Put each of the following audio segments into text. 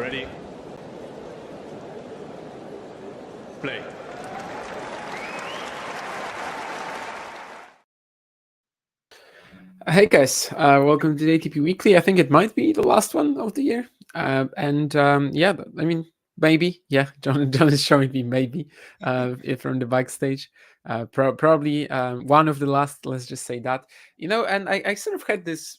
Ready? Play. Hey guys, welcome to the ATP Weekly. I think it might be the last one of the year. Yeah, I mean, maybe. Yeah, John is showing me maybe from the backstage. Probably one of the last, let's just say that. And I sort of had this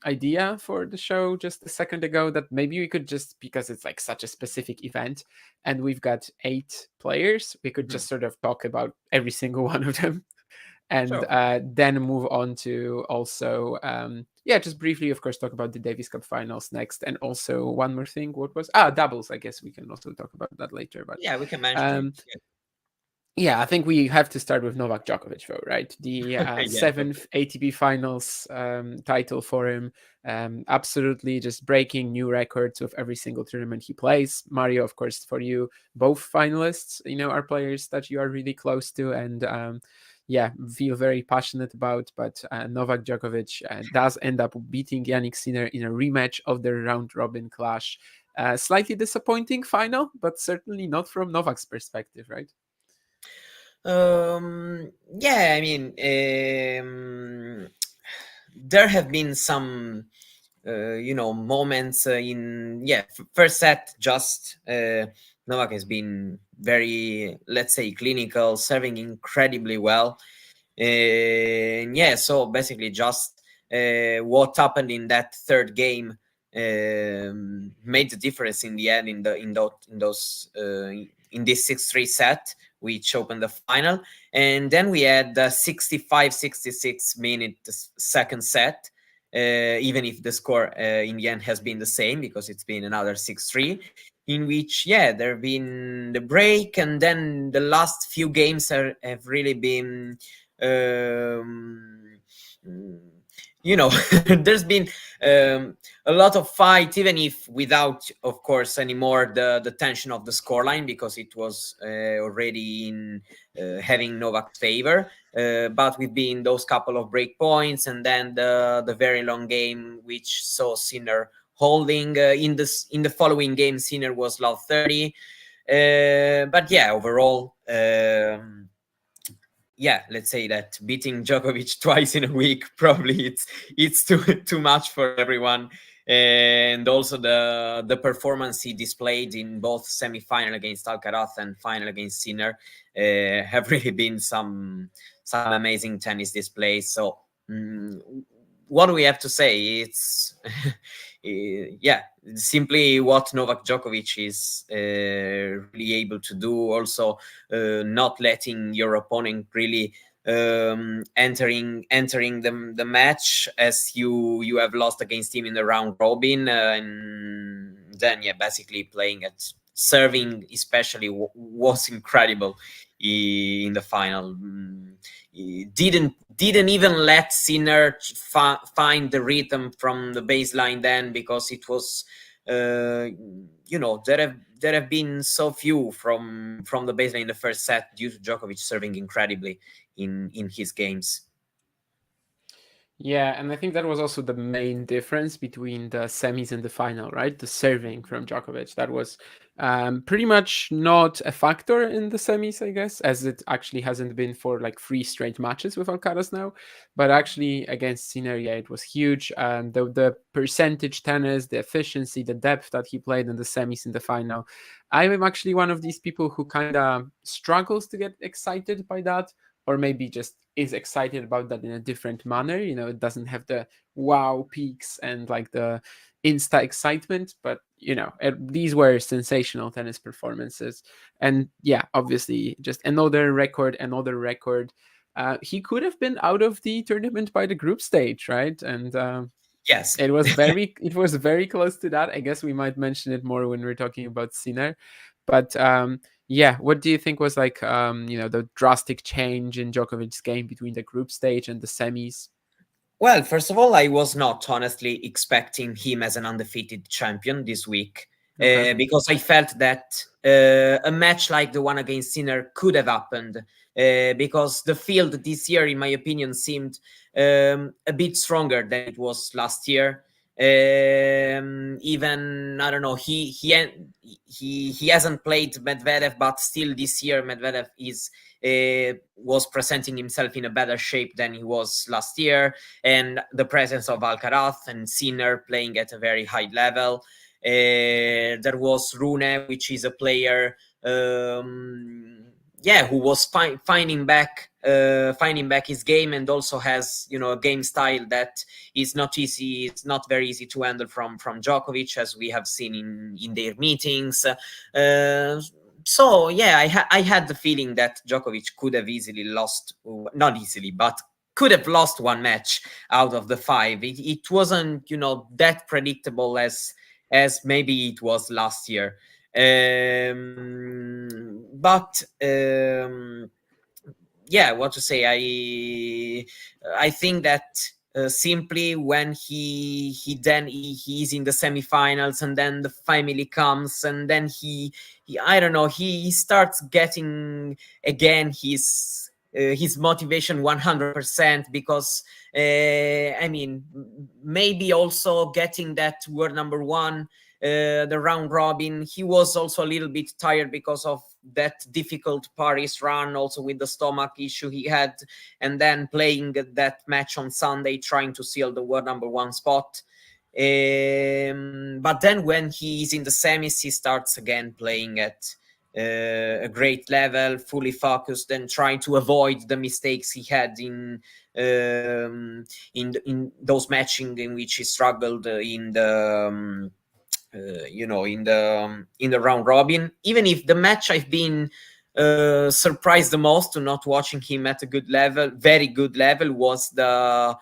idea for the show just a second ago that maybe we could just, because it's like such a specific event and we've got 8 players, we could just sort of talk about every single one of them. And then move on to also, just briefly, of course, talk about the Davis Cup finals next. And also one more thing, what was, doubles. I guess we can also talk about that later. But yeah, we can mention it. Yeah, I think we have to start with Novak Djokovic, though, right? The 7th ATP Finals title for him. Absolutely just breaking new records with every single tournament he plays. Mario, of course, for you, both finalists, are players that you are really close to and feel very passionate about. But Novak Djokovic does end up beating Jannik Sinner in a rematch of the round-robin clash. Slightly disappointing final, but certainly not from Novak's perspective, right? Yeah, I mean, there have been some moments in first set. Just Novak has been very, let's say, clinical, serving incredibly well. So basically just what happened in that third game made the difference in the end in this 6-3 set, which opened the final. And then we had the 65-66 minute second set, even if the score in the end has been the same, because it's been another 6-3, in which there have been the break, and then the last few games have really been there's been a lot of fight, even if without, of course, anymore the tension of the scoreline, because it was already in having Novak's favor. But we've been those couple of break points, and then the very long game, which saw Sinner holding. In the following game, Sinner was love 30. But overall, let's say that beating Djokovic twice in a week, probably it's too much for everyone. And also the performance he displayed in both semi-final against Alcaraz and final against Sinner have really been some amazing tennis displays. So what do we have to say? It's simply what Novak Djokovic is really able to do. Also, not letting your opponent really entering the match as you have lost against him in the round robin, and then basically playing at serving especially was incredible in the final. He didn't even let Sinner find the rhythm from the baseline then, because it was there have been so few from the baseline in the first set due to Djokovic serving incredibly in his games. Yeah, and I think that was also the main difference between the semis and the final, right? The serving from Djokovic. That was pretty much not a factor in the semis, I guess, as it actually hasn't been for like 3 straight matches with Alcaraz now. But actually against Sinner, it was huge. The percentage tennis, the efficiency, the depth that he played in the semis in the final. I am actually one of these people who kind of struggles to get excited by that, or maybe just is excited about that in a different manner. It doesn't have the wow peaks and like the insta excitement, but these were sensational tennis performances. And obviously just another record. He could have been out of the tournament by the group stage, right? And yes, it was very close to that. I guess we might mention it more when we're talking about Sinner. But what do you think was like the drastic change in Djokovic's game between the group stage and the semis? Well, first of all, I was not honestly expecting him as an undefeated champion this week, because I felt that a match like the one against Sinner could have happened, because the field this year, in my opinion, seemed a bit stronger than it was last year. Even I don't know, he hasn't played Medvedev, but still this year Medvedev was presenting himself in a better shape than he was last year, and the presence of Alcaraz and Sinner playing at a very high level. There was Rune, which is a player who was finding back his game, and also has, you know, a game style that is not easy. It's not very easy to handle from Djokovic, as we have seen in their meetings. So yeah, I had the feeling that Djokovic could have easily lost, not easily, but could have lost one match out of the 5. It wasn't, you know, that predictable as maybe it was last year. But yeah, what to say? I think that simply when he's in the semifinals, and then the family comes, and then he I don't know, he starts getting again his motivation 100%, because I mean, maybe also getting that world number 1, the round robin, he was also a little bit tired because of that difficult Paris run, also with the stomach issue he had, and then playing that match on Sunday, trying to seal the world number 1 spot. But then when he's in the semis, he starts again playing at a great level, fully focused, and trying to avoid the mistakes he had in those matching in which he struggled in the in the round robin. Even if the match I've been surprised the most to not watching him at a good level, very good level, was the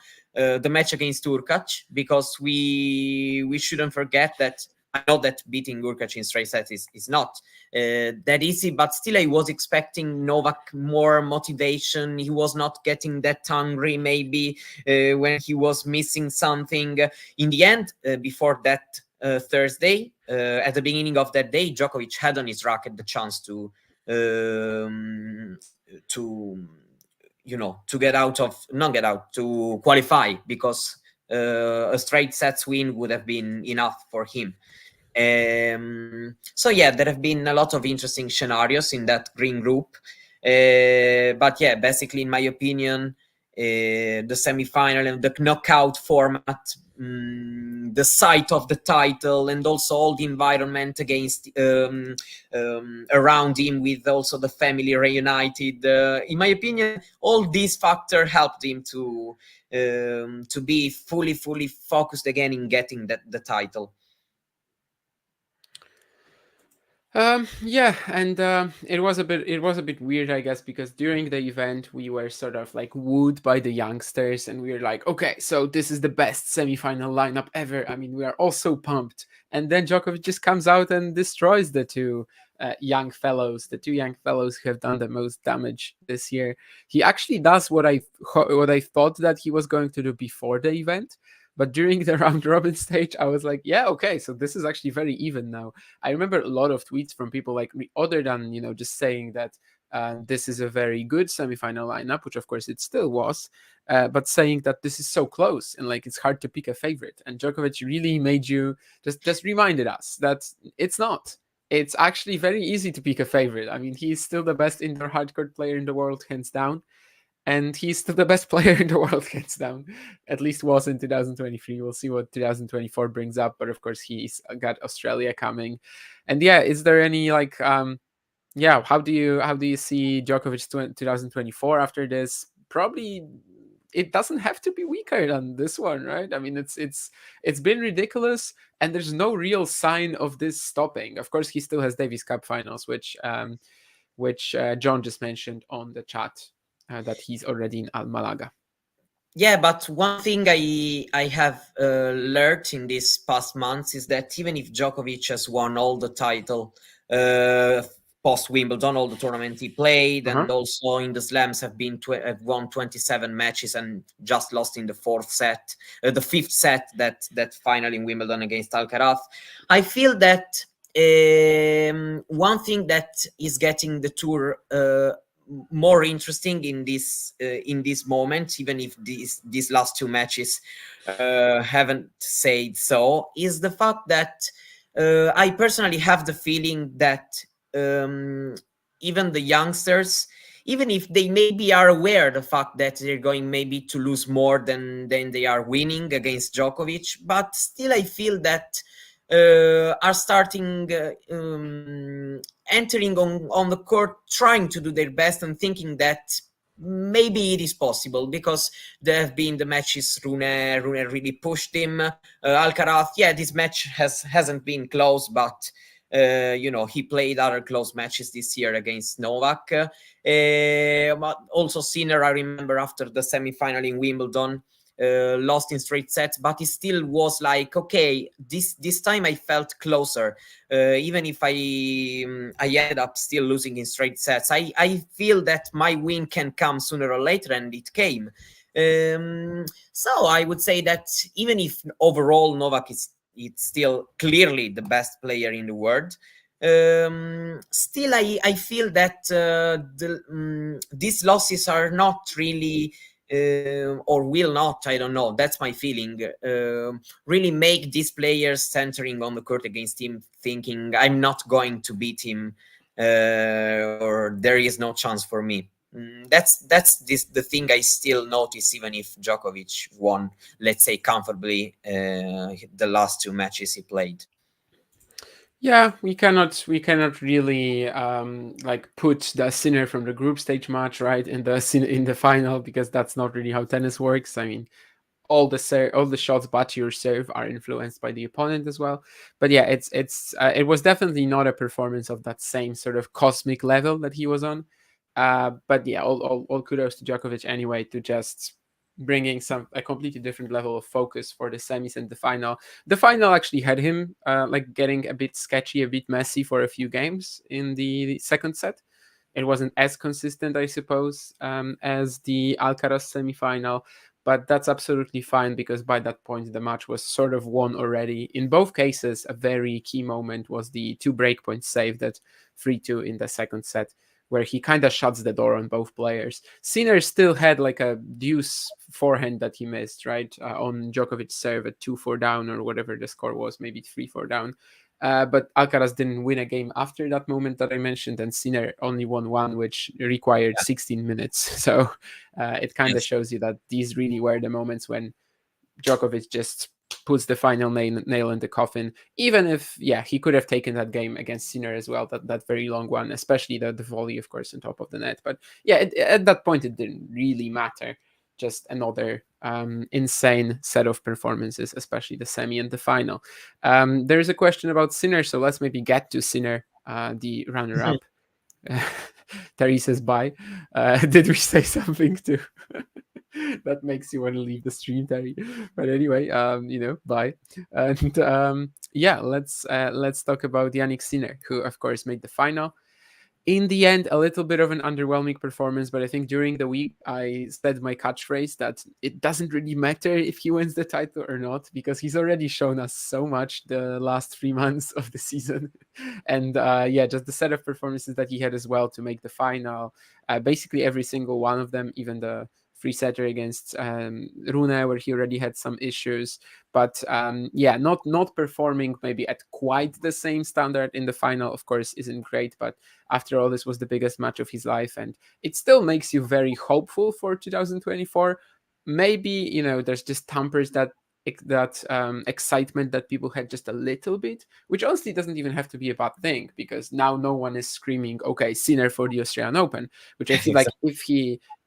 match against Urkac, because we shouldn't forget that. I know that beating Urkac in straight sets is not that easy, but still I was expecting Novak more motivation. He was not getting that hungry, maybe when he was missing something. In the end, before that Thursday, at the beginning of that day, Djokovic had on his racket the chance to qualify, because a straight sets win would have been enough for him. So yeah, there have been a lot of interesting scenarios in that green group, but yeah, basically, in my opinion, the semifinal and the knockout format, the site of the title, and also all the environment against around him, with also the family reunited, in my opinion, all these factors helped him to be fully focused again in getting the title. Yeah, and it was a bit weird, I guess, because during the event we were sort of like wooed by the youngsters, and we were like, okay, so this is the best semifinal lineup ever. I mean, we are all so pumped, and then Djokovic just comes out and destroys the two young fellows who have done the most damage this year. He actually does what I thought that he was going to do before the event. But during the round robin stage, I was like, yeah, okay, so this is actually very even now. I remember a lot of tweets from people like me, other than, you know, just saying that this is a very good semifinal lineup, which of course it still was, but saying that this is so close and like it's hard to pick a favorite. And Djokovic really made you just reminded us that it's not. It's actually very easy to pick a favorite. I mean, he's still the best indoor hardcourt player in the world, hands down. And he's still the best player in the world, hands down. At least was in 2023. We'll see what 2024 brings up. But of course, he's got Australia coming. And yeah, is there any like, how do you see Djokovic 2024 after this? Probably it doesn't have to be weaker than this one, right? I mean, it's been ridiculous, and there's no real sign of this stopping. Of course, he still has Davis Cup finals, which John just mentioned on the chat. That he's already in Malaga. Yeah, but one thing I have learned in these past months is that even if Djokovic has won all the title post Wimbledon, all the tournament he played, and also in the slams have won 27 matches and just lost in the the fifth set that final in Wimbledon against Alcaraz, I feel that one thing that is getting the tour more interesting in this moment, even if these last two matches haven't said so, is the fact that I personally have the feeling that even the youngsters, even if they maybe are aware the fact that they're going maybe to lose more than they are winning against Djokovic, but still I feel that are starting entering on the court, trying to do their best and thinking that maybe it is possible, because there have been the matches Rune really pushed him. Alcaraz, yeah, this match hasn't been close, but he played other close matches this year against Novak. But also Sinner, I remember after the semi-final in Wimbledon, lost in straight sets, but it still was like, okay, this time I felt closer, even if I ended up still losing in straight sets. I feel that my win can come sooner or later, and it came. So I would say that even if overall Novak is still clearly the best player in the world, still I feel that these losses are not really or will not, I don't know, that's my feeling, really make these players centering on the court against him thinking I'm not going to beat him, or there is no chance for me. That's the thing I still notice, even if Djokovic won, let's say, comfortably the last two matches he played. Yeah, we cannot really like put the Sinner from the group stage match right in the final, because that's not really how tennis works. I mean, all the shots but your serve are influenced by the opponent as well. But yeah, it was definitely not a performance of that same sort of cosmic level that he was on. But yeah, all kudos to Djokovic anyway, to just bringing a completely different level of focus for the semis and the final. The final actually had him like getting a bit sketchy, a bit messy for a few games in the second set. It wasn't as consistent, I suppose, as the Alcaraz semi-final, but that's absolutely fine, because by that point the match was sort of won already. In both cases, a very key moment was the 2 breakpoints saved at 3-2 in the second set, where he kind of shuts the door on both players. Sinner still had like a deuce forehand that he missed, right, on Djokovic's serve at 2-4 down, or whatever the score was, maybe 3-4 down. But Alcaraz didn't win a game after that moment that I mentioned, and Sinner only won one, which required 16 minutes. So it kind of shows you that these really were the moments when Djokovic just puts the final nail in the coffin. Even if, yeah, he could have taken that game against Sinner as well, that very long one, especially the volley, of course, on top of the net. But yeah, at that point, it didn't really matter. Just another insane set of performances, especially the semi and the final. There's a question about Sinner, so let's maybe get to Sinner, the runner-up. Terry says bye. Did we say something to that makes you want to leave the stream, Terry? But anyway, bye. And yeah, let's talk about Yannick Sinner, who of course made the final. In the end, a little bit of an underwhelming performance, but I think during the week I said my catchphrase that it doesn't really matter if he wins the title or not, because he's already shown us so much the last 3 months of the season. And yeah, just the set of performances that he had as well to make the final, basically every single one of them, even the free setter against Rune, where he already had some issues. But yeah, not performing maybe at quite the same standard in the final, of course, isn't great. But after all, this was the biggest match of his life, and it still makes you very hopeful for 2024. Maybe, there's just tampers that excitement that people had just a little bit, which honestly doesn't even have to be a bad thing, because now no one is screaming, okay, Sinner for the Australian Open, which I feel like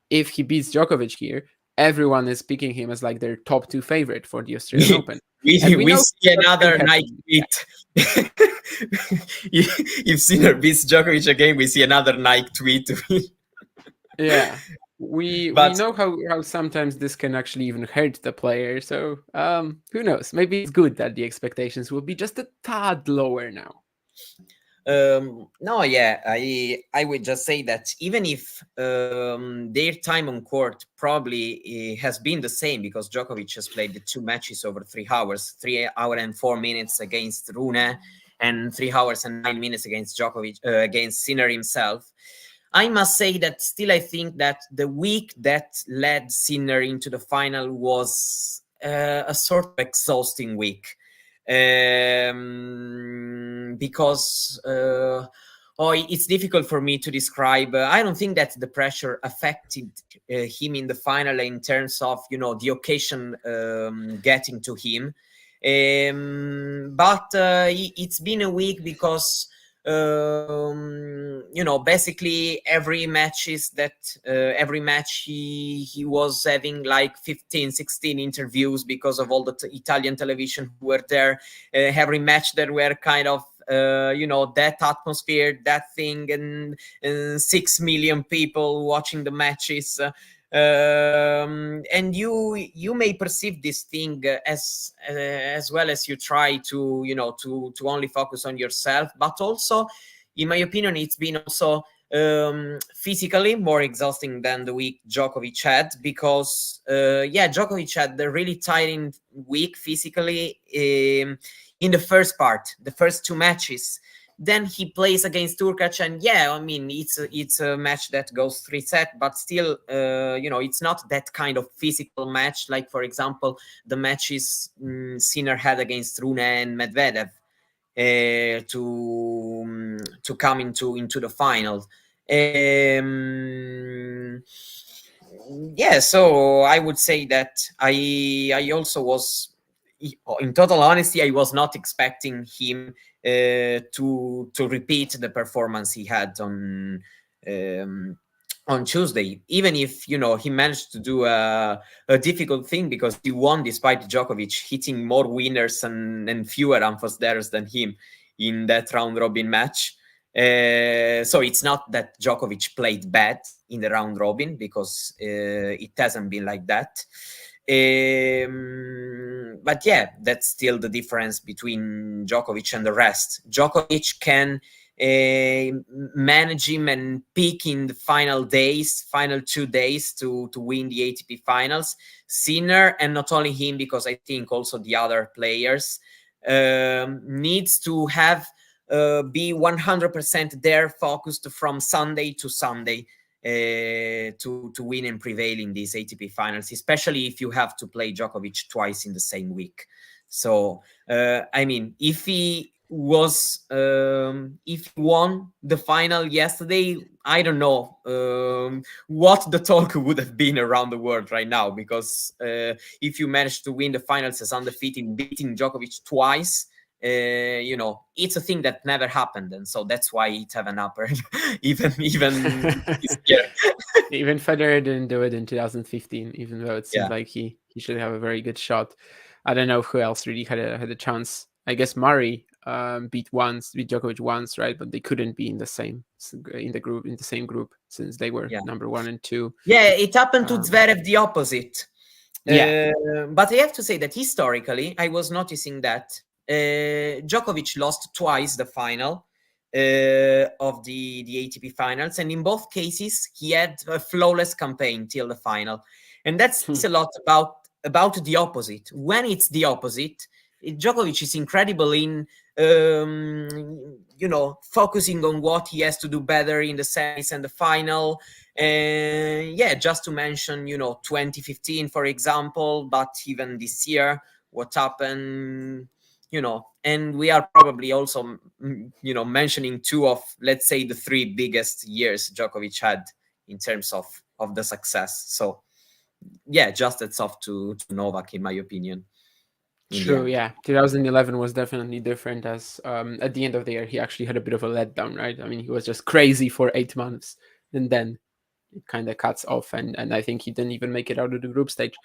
if he beats Djokovic here, everyone is picking him as like their top 2 favorite for the Australian Open. We see another Nike tweet. If Sinner beats Djokovic again, we see another Nike tweet. Yeah. We know how sometimes this can actually even hurt the player. So who knows? Maybe it's good that the expectations will be just a tad lower now. No, yeah, I would just say that even if their time on court probably has been the same, because Djokovic has played the 2 matches over 3 hours, 3 hours and 4 minutes against Rune, and 3 hours and 9 minutes against Djokovic, against Sinner himself. I must say that still I think that the week that led Sinner into the final was a sort of exhausting week. Because it's difficult for me to describe. I don't think that the pressure affected him in the final in terms of, the occasion getting to him. But it's been a week because basically every match he was having like 15, 16 interviews because of all the Italian television who were there. Every match there were kind of that atmosphere, that thing, and 6 million people watching the matches. And you may perceive this thing as well as you try to to only focus on yourself, but also, in my opinion, it's been also physically more exhausting than the week Djokovic had, because Djokovic had a really tiring week physically in the first part, the first two matches. Then he plays against Turkac, and it's a match that goes 3-set, but still, it's not that kind of physical match. Like, for example, the matches Sinner had against Rune and Medvedev to come into the final. So I would say that I also was, in total honesty, I was not expecting him to repeat the performance he had on Tuesday, even if he managed to do a difficult thing, because he won despite Djokovic hitting more winners and fewer unforced than him in that round robin match. So it's not that Djokovic played bad in the round robin, because it hasn't been like that. But yeah, that's still the difference between Djokovic and the rest. Djokovic can manage him and peak in the final 2 days to win the ATP Finals. Sinner, and not only him, because I think also the other players needs to have be 100% there, focused from Sunday to Sunday to win and prevail in these ATP Finals, especially if you have to play Djokovic twice in the same week. So if he was if he won the final yesterday, I don't know what the talk would have been around the world right now, because if you manage to win the finals as undefeated, beating Djokovic twice, it's a thing that never happened, and so that's why it have an upper even this year. Even Federer didn't do it in 2015, even though it seemed like he should have a very good shot. I don't know who else really had a chance. I guess Murray beat Djokovic once, right? But they couldn't be in the same group, since they were number 1 and 2. Yeah, it happened to Zverev the opposite. But I have to say that historically, I was noticing that Djokovic lost twice the final of the ATP Finals, and in both cases he had a flawless campaign till the final. And that's a lot about the opposite. When it's the opposite, Djokovic is incredible in focusing on what he has to do better in the semis and the final. Just to mention 2015, for example, but even this year, what happened, and we are probably also mentioning 2 of, let's say, the 3 biggest years Djokovic had in terms of the success. So just it's off to Novak, in my opinion. True, yeah. 2011 was definitely different, as at the end of the year he actually had a bit of a letdown, right? I mean, he was just crazy for 8 months, and then it kind of cuts off, and I think he didn't even make it out of the group stage.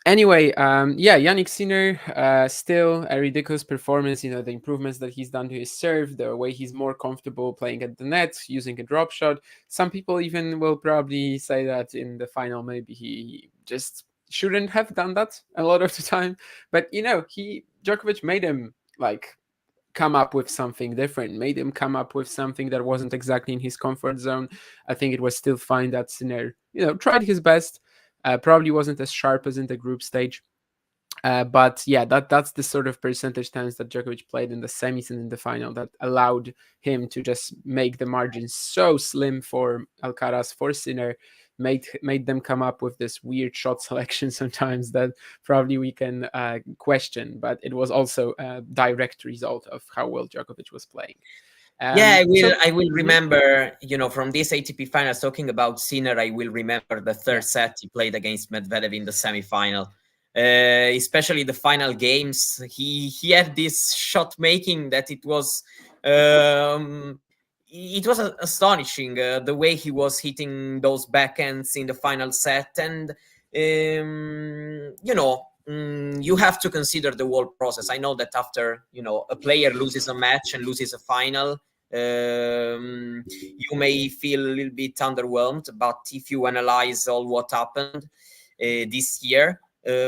Anyway, Jannik Sinner, still a ridiculous performance. The improvements that he's done to his serve, the way he's more comfortable playing at the net, using a drop shot. Some people even will probably say that in the final, maybe he just shouldn't have done that a lot of the time. But, Djokovic made him, come up with something different, made him come up with something that wasn't exactly in his comfort zone. I think it was still fine that Sinner, tried his best. Probably wasn't as sharp as in the group stage. But yeah, that's the sort of percentage times that Djokovic played in the semis and in the final that allowed him to just make the margins so slim for Alcaraz, for Sinner, made them come up with this weird shot selection sometimes that probably we can question, but it was also a direct result of how well Djokovic was playing. Yeah, I will Mhm. remember, from this ATP finals, talking about Sinner, I will remember the third set he played against Medvedev in the semifinal. Especially the final games, he had this shot making that it was astonishing, the way he was hitting those backhands in the final set. And you have to consider the whole process. I know that after a player loses a match and loses a final, you may feel a little bit underwhelmed, but if you analyze all what happened this year,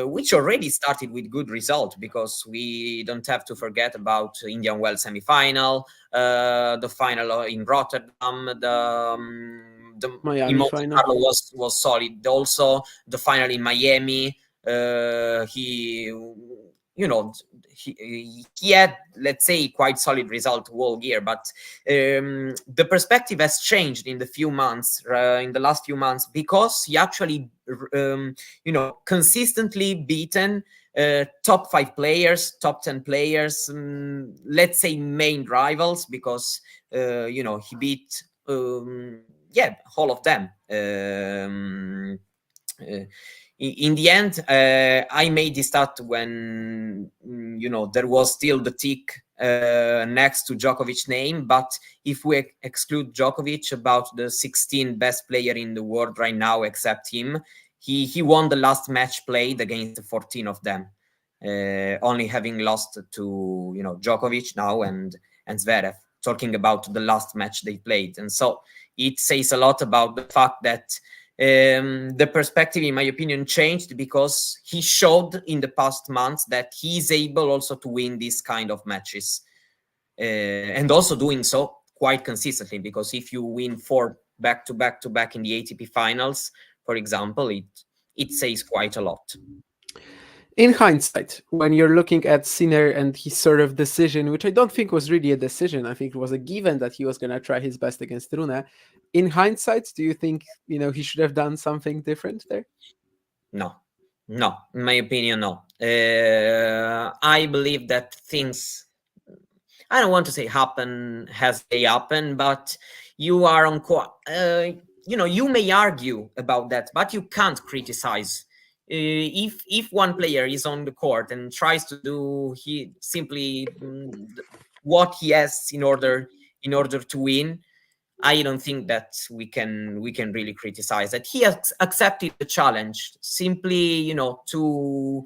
which already started with good result, because we don't have to forget about Indian Wells semi-final, the final in Rotterdam, the in Miami Monte final. Carlo was solid. Also, the final in Miami, he you know he had, let's say, quite solid result all year. But the perspective has changed in the last few months, because he actually consistently beaten top 5 players, top 10 players, let's say main rivals, because he beat all of them. In the end, I made this start when there was still the tick next to Djokovic's name. But if we exclude Djokovic, about the 16 best player in the world right now, except him, he won the last match played against 14 of them, only having lost to Djokovic now and Zverev. Talking about the last match they played. And so it says a lot about the fact that the perspective, in my opinion, changed, because he showed in the past months that he's able also to win these kind of matches, and also doing so quite consistently. Because if you win 4 back to back in the ATP finals, for example, it says quite a lot. In hindsight, when you're looking at Sinner and his sort of decision, which I don't think was really a decision, I think it was a given that he was going to try his best against Rune. In hindsight, do you think he should have done something different there? No, in my opinion, no. I believe that things, I don't want to say happen as they happen, but you are on you may argue about that, but you can't criticize. If one player is on the court and tries to do he simply what he has in order to win, I don't think that we can really criticize that. He has accepted the challenge, simply, to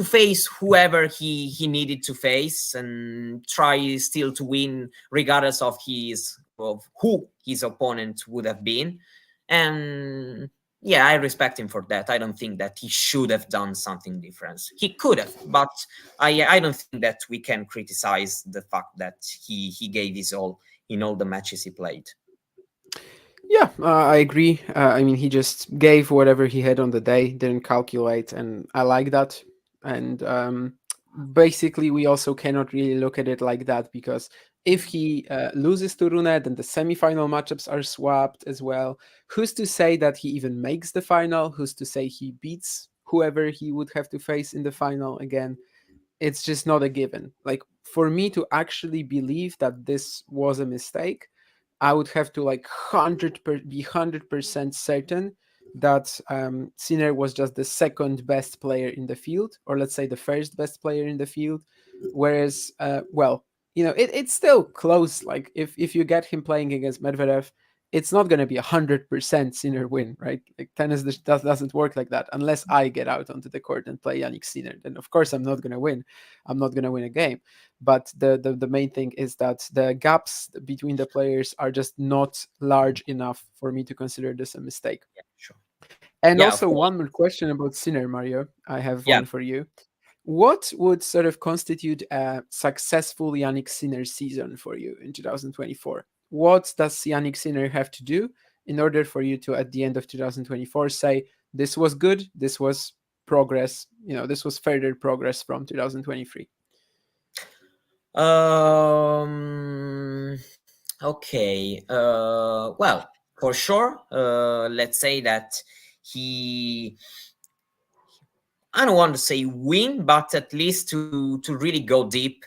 face whoever he needed to face, and try still to win, regardless of who his opponent would have been. And yeah, I respect him for that. I don't think that he should have done something different. He could have, but I don't think that we can criticize the fact that he gave his all in all the matches he played. Yeah, I agree. I mean, he just gave whatever he had on the day, didn't calculate, and I like that. And basically, we also cannot really look at it like that, because if he loses to Rune, then the semifinal matchups are swapped as well. Who's to say that he even makes the final? Who's to say he beats whoever he would have to face in the final again? It's just not a given. Like, for me to actually believe that this was a mistake, I would have to be 100% certain that Sinner was just the second best player in the field, or let's say the first best player in the field. Whereas, it's still close. Like, if you get him playing against Medvedev, it's not going to be 100% Sinner win, right? Like, tennis doesn't work like that. Unless I get out onto the court and play Yannick Sinner, then of course I'm not going to win. I'm not going to win a game. But the main thing is that the gaps between the players are just not large enough for me to consider this a mistake. Yeah, sure. And Yeah, of also, course. one more question about Sinner, Mario. I have Yeah. one for you. What would sort of constitute a successful Yannick Sinner season for you in 2024? What does Yannick Sinner have to do in order for you to, at the end of 2024, say, this was good, this was progress. This was further progress from 2023. Okay. Well, for sure. Let's say that he. I don't want to say win, but at least to really go deep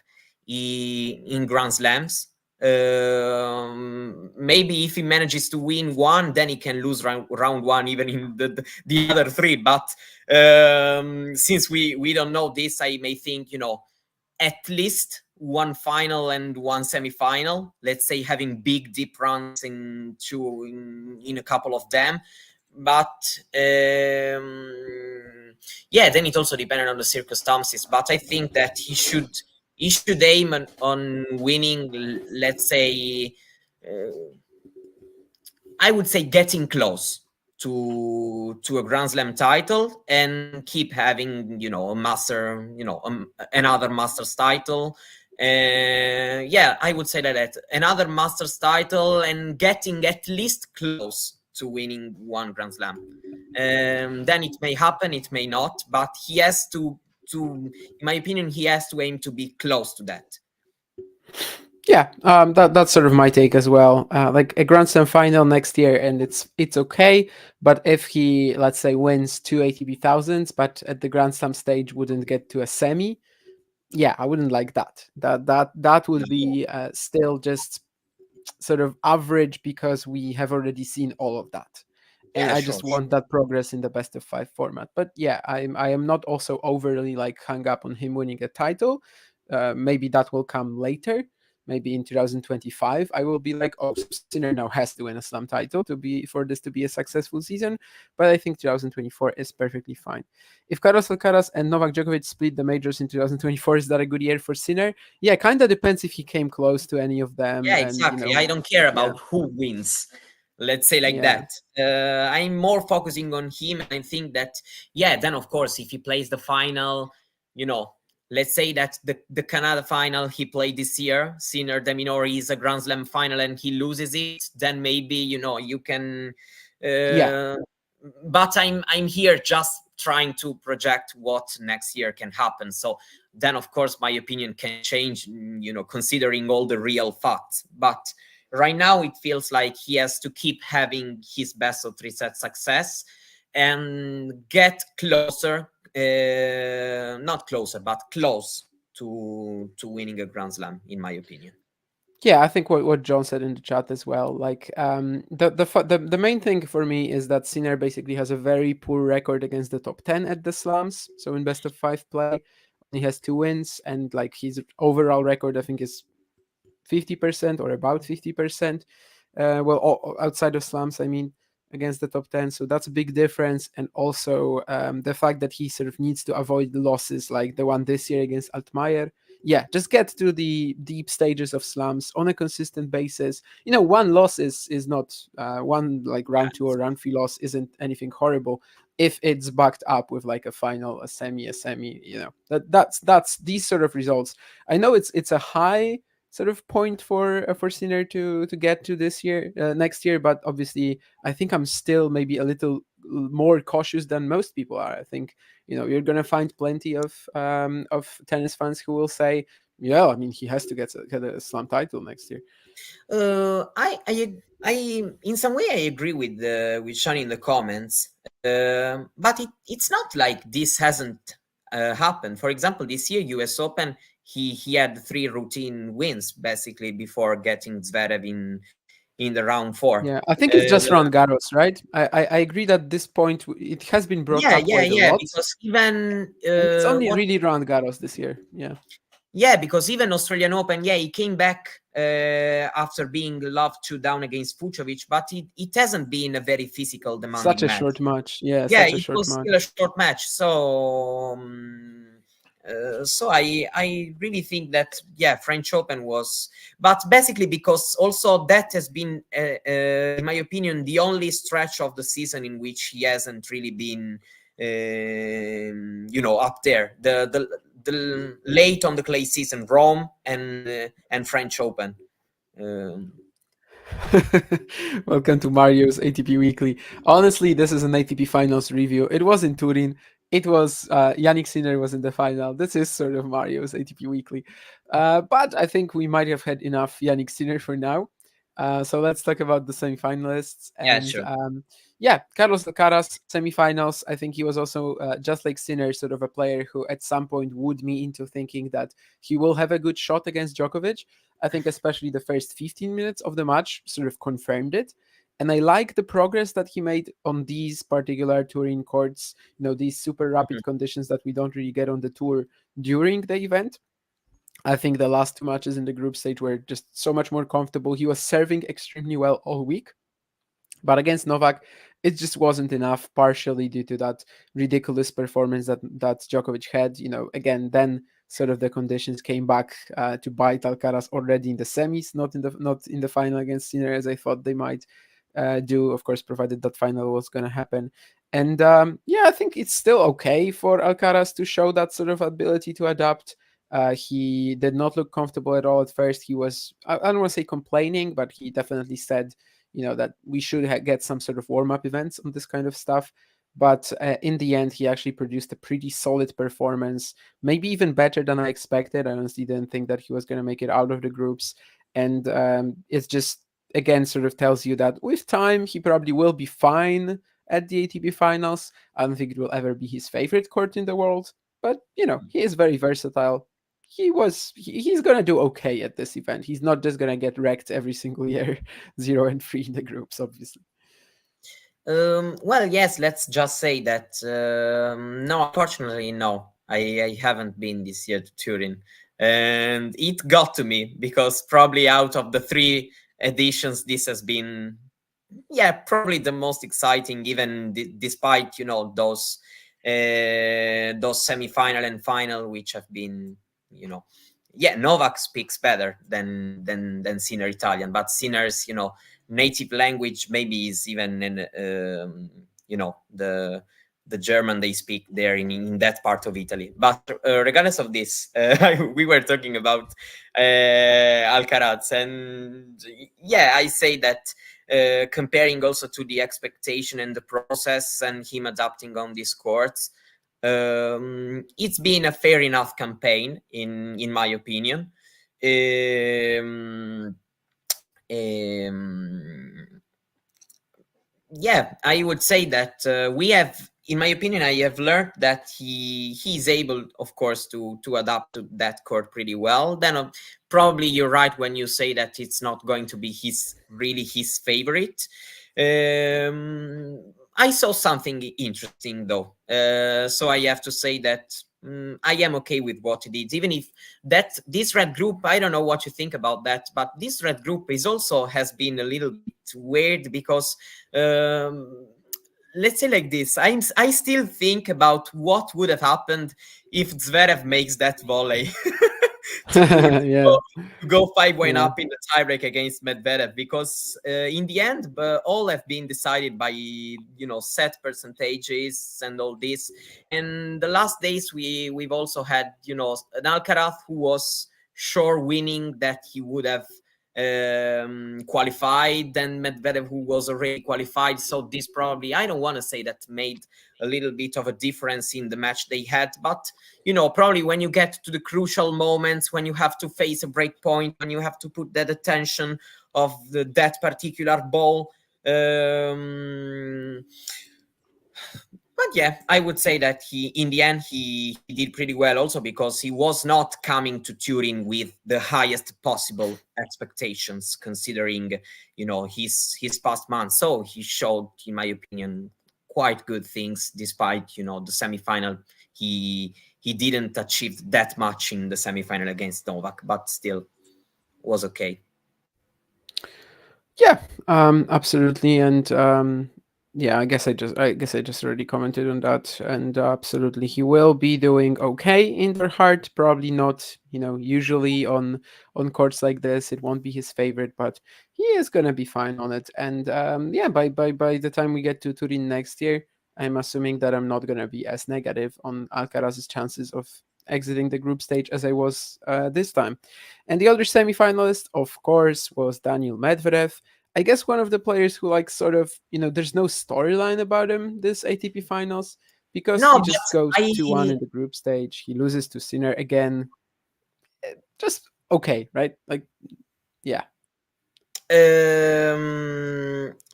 in Grand Slams. Maybe if he manages to win one, then he can lose round one, even in the other three. But since we don't know this, I may think at least one final and one semi-final. Let's say having big deep runs in a couple of them. But then it also depended on the circumstances. But I think that he should aim on winning. Let's say, I would say getting close to a Grand Slam title and keep having a master, another Masters title. I would say that another Masters title and getting at least close to winning one Grand Slam. Then it may happen, it may not, but he has to, in my opinion, he has to aim to be close to that. Yeah, that's sort of my take as well. Like a Grand Slam final next year, and it's okay. But if he, let's say, wins 2 ATP thousands, but at the Grand Slam stage wouldn't get to a semi, yeah, I wouldn't like that. That would be still just sort of average, because we have already seen all of that. And I just want that progress in the best of 5 format. But yeah, I am not also overly like hung up on him winning a title. Maybe that will come later. Maybe in 2025, I will be like, oh, Sinner now has to win a slam title for this to be a successful season. But I think 2024 is perfectly fine. If Carlos Alcaraz and Novak Djokovic split the majors in 2024, is that a good year for Sinner? Yeah, kind of depends if he came close to any of them. Yeah, exactly. I don't care about who wins. Let's say like that. I'm more focusing on him, and I think that, then of course, if he plays the final, let's say that the Canada final he played this year, Sinner de Minori, is a Grand Slam final and he loses it, then maybe, you can... But I'm here just trying to project what next year can happen. So then, of course, my opinion can change, considering all the real facts. But right now, it feels like he has to keep having his best of 3 set success and get closer, not closer, but close to winning a Grand Slam, in my opinion. Yeah, I think what John said in the chat as well. Like, the main thing for me is that Sinner basically has a very poor record against the top 10 at the slams. So in best of 5 play, he has 2 wins, and like his overall record, I think, is 50% or about 50%. Outside of slams, I mean, against the top 10. So that's a big difference. And also the fact that he sort of needs to avoid the losses like the one this year against Altmaier. Yeah, just get to the deep stages of slams on a consistent basis. One loss is not one, like round 2 or round 3 loss isn't anything horrible if it's backed up with like a final, a semi. That's these sort of results. I know it's a high sort of point for Sinner to get to this year, next year, but obviously I think I'm still maybe a little more cautious than most people are. I think you're gonna find plenty of tennis fans who will say, yeah, I mean, he has to get a slam title next year. I in some way I agree with Sean in the comments, but it's not like this hasn't happened. For example, this year US Open, he had 3 routine wins basically before getting Zverev in the round 4. Yeah, I think it's just Roland Garros, right? I agree that this point it has been brought up quite a lot. Because even it's only really Roland Garros this year. Yeah, because even Australian Open, he came back after being loved 2 down against Fucsovics, but it hasn't been a very physical, demanding match. Such a short match. Yeah, it was still a short match. So I really think that French Open was, but basically because also that has been in my opinion the only stretch of the season in which he hasn't really been up there, the late on the clay season, Rome and French Open. Welcome to Mario's ATP Weekly. Honestly, this is an ATP Finals review. It was in Turin. It was Yannick Sinner was in the final. This is sort of Mario's ATP Weekly, but I think we might have had enough Yannick Sinner for now. So let's talk about the semi-finalists. Yeah, And sure. yeah, Carlos Alcaraz semi-finals. I think he was also just like Sinner, sort of a player who at some point wooed me into thinking that he will have a good shot against Djokovic. I think especially the first 15 minutes of the match sort of confirmed it. And I like the progress that he made on these particular touring courts, these super Mhm. rapid conditions that we don't really get on the tour during the event. I think the last two matches in the group stage were just so much more comfortable. He was serving extremely well all week. But against Novak, it just wasn't enough, partially due to that ridiculous performance that Djokovic had. Again, then sort of the conditions came back to bite Alcaraz already in the semis, not in the final against Sinner as I thought they might do. Of course, provided that final was going to happen. And yeah, I think it's still okay for Alcaraz to show that sort of ability to adapt. He did not look comfortable at all at first. He was, I don't want to say complaining, but he definitely said that we should get some sort of warm-up events on this kind of stuff. But in the end, he actually produced a pretty solid performance, maybe even better than I expected. I honestly didn't think that he was going to make it out of the groups. And it's just, again, sort of tells you that with time, he probably will be fine at the ATP finals. I don't think it will ever be his favorite court in the world, but, he is very versatile. He's gonna do okay at this event. He's not just gonna get wrecked every single year, 0-3 in the groups, obviously. Well, yes, let's just say that no, unfortunately, no, I haven't been this year to Turin, and it got to me because probably out of the 3 editions, this has been, yeah, probably the most exciting, even despite those semi-final and final, which have been, yeah, Novak speaks better than Sinner Italian, but Sinner's native language maybe is even in the German they speak there in that part of Italy. But regardless of this, we were talking about Alcaraz, and yeah, I say that comparing also to the expectation and the process and him adapting on these courts, it's been a fair enough campaign in my opinion. Um, um, yeah, I would say that we have, in my opinion, I have learned that he's able, of course, to adapt to that court pretty well. Then probably you're right when you say that it's not going to be his favorite. I saw something interesting though, so I have to say that I am okay with what he did, even if this red group, I don't know what you think about that, but this red group is also has been a little bit weird because let's say like this, I still think about what would have happened if Zverev makes that volley Yeah. to go 5-1 Yeah. up in the tiebreak against Medvedev, because in the end all have been decided by set percentages and all this. And the last days we've also had an Alcaraz who was sure winning that he would have qualified, then Medvedev who was already qualified. So this probably, I don't want to say that made a little bit of a difference in the match they had, but probably when you get to the crucial moments, when you have to face a break point, when you have to put that attention of that particular ball, but yeah, I would say that in the end, he did pretty well also because he was not coming to Turin with the highest possible expectations, considering, his past months. So he showed, in my opinion, quite good things, despite, the semifinal. He didn't achieve that much in the semifinal against Novak, but still was okay. Yeah, absolutely. And yeah, I guess I just already commented on that. And absolutely, he will be doing okay in their heart. Probably not, usually on courts like this, it won't be his favorite, but he is gonna be fine on it. And yeah, by the time we get to Turin next year, I'm assuming that I'm not gonna be as negative on Alcaraz's chances of exiting the group stage as I was this time. And the other semifinalist, of course, was Daniel Medvedev. I guess one of the players who, like, sort of, there's no storyline about him this ATP Finals, because No, he but just goes I 2-1 in the group stage. He loses to Sinner again. Just okay, right? Like, yeah.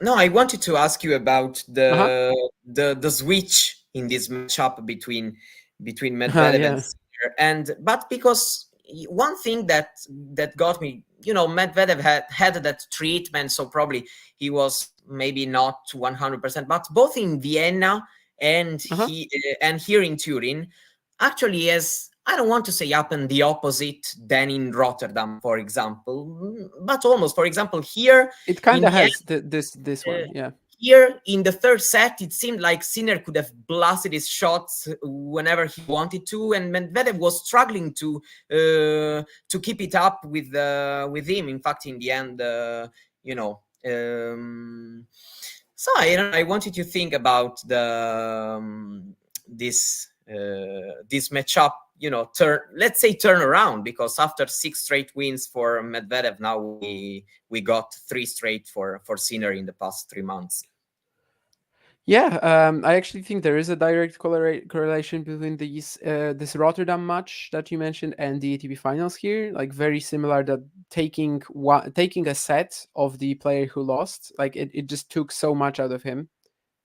no, I wanted to ask you about Uh-huh. the switch in this matchup between Medvedev and Yeah. Sinner, and but because one thing that got me, Medvedev had that treatment, so probably he was maybe not 100%, but both in Vienna and Uh-huh. and here in Turin, actually has, I don't want to say happened the opposite than in Rotterdam, for example, but almost. For example, here It kind in of the has this end, one, yeah. here in the third set, it seemed like Sinner could have blasted his shots whenever he wanted to, and Medvedev was struggling to keep it up with him. In fact, in the end, you know. So I wanted to think about this matchup. Let's say turn around, because after 6 straight wins for Medvedev, now we got 3 straight for Sinner in the past 3 months. Yeah, I actually think there is a direct correlation between this Rotterdam match that you mentioned and the ATP Finals here. Like very similar, that taking a set of the player who lost, like it just took so much out of him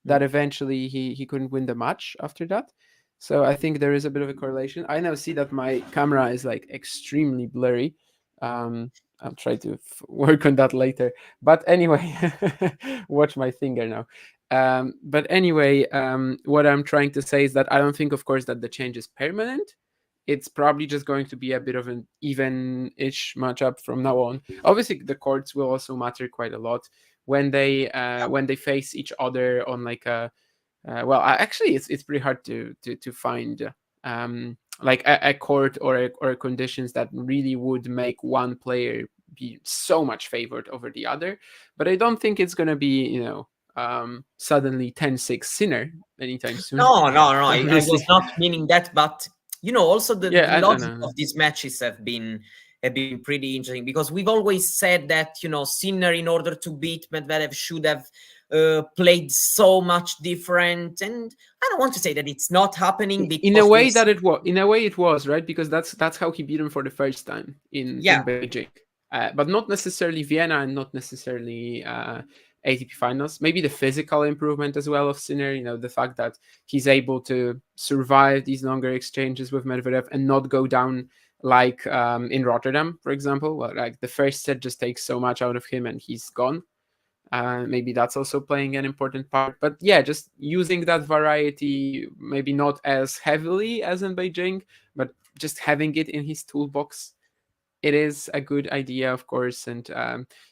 that eventually he couldn't win the match after that. So I think there is a bit of a correlation. I now see that my camera is like extremely blurry. I'll try to work on that later. But anyway, watch my finger now. But anyway, what I'm trying to say is that I don't think, of course, that the change is permanent. It's probably just going to be a bit of an even-ish matchup from now on. Obviously, the courts will also matter quite a lot when they face each other on like a well, actually, it's pretty hard to find like a court or conditions that really would make one player be so much favored over the other. But I don't think it's gonna be suddenly 10-6 Sinner anytime soon. No, I was Obviously, not meaning that, but also the yeah, I logic know. of these matches have been pretty interesting, because we've always said that Sinner, in order to beat Medvedev, should have played so much different, and I don't want to say that it's not happening, In a because way we've that seen, it was right, because that's how he beat him for the first time in yeah. Beijing, but not necessarily Vienna and not necessarily ATP Finals. Maybe the physical improvement as well of Sinner. The fact that he's able to survive these longer exchanges with Medvedev and not go down like in Rotterdam, for example. Well, like the first set just takes so much out of him and he's gone. Maybe that's also playing an important part. But yeah, just using that variety, maybe not as heavily as in Beijing, but just having it in his toolbox. It is a good idea, of course. And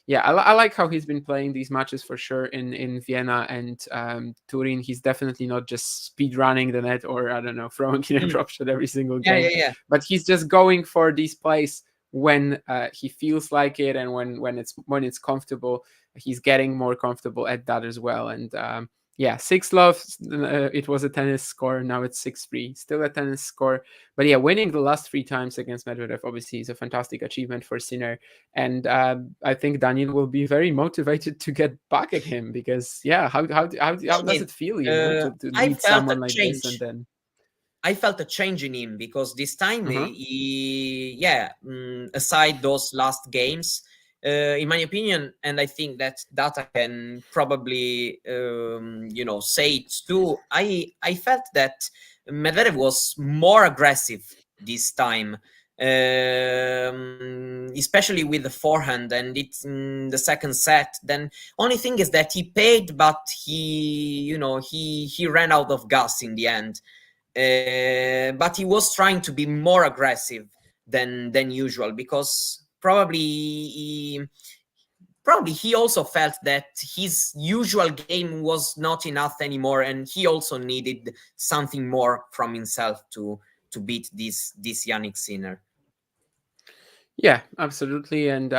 yeah, I like how he's been playing these matches for sure in Vienna and Turin. He's definitely not just speed running the net or, I don't know, throwing in a Mm. drop shot every single Yeah, game. yeah, yeah. But he's just going for these plays when he feels like it, and when it's comfortable. He's getting more comfortable at that as well. And yeah, 6-love. It was a tennis score. Now it's 6-3. Still a tennis score. But yeah, winning the last 3 times against Medvedev obviously is a fantastic achievement for Sinner. And I think Daniel will be very motivated to get back at him, because yeah, how does it feel, to I meet felt a someone like this and change. then I felt a change in him, because this time, uh-huh. aside those last games, in my opinion, and I think that I can probably, say it too. I felt that Medvedev was more aggressive this time, especially with the forehand, and it's in the second set. Then only thing is that he paid, but he ran out of gas in the end. But he was trying to be more aggressive than usual, because probably he also felt that his usual game was not enough anymore, and he also needed something more from himself to beat this Yannick Sinner. Yeah, absolutely. And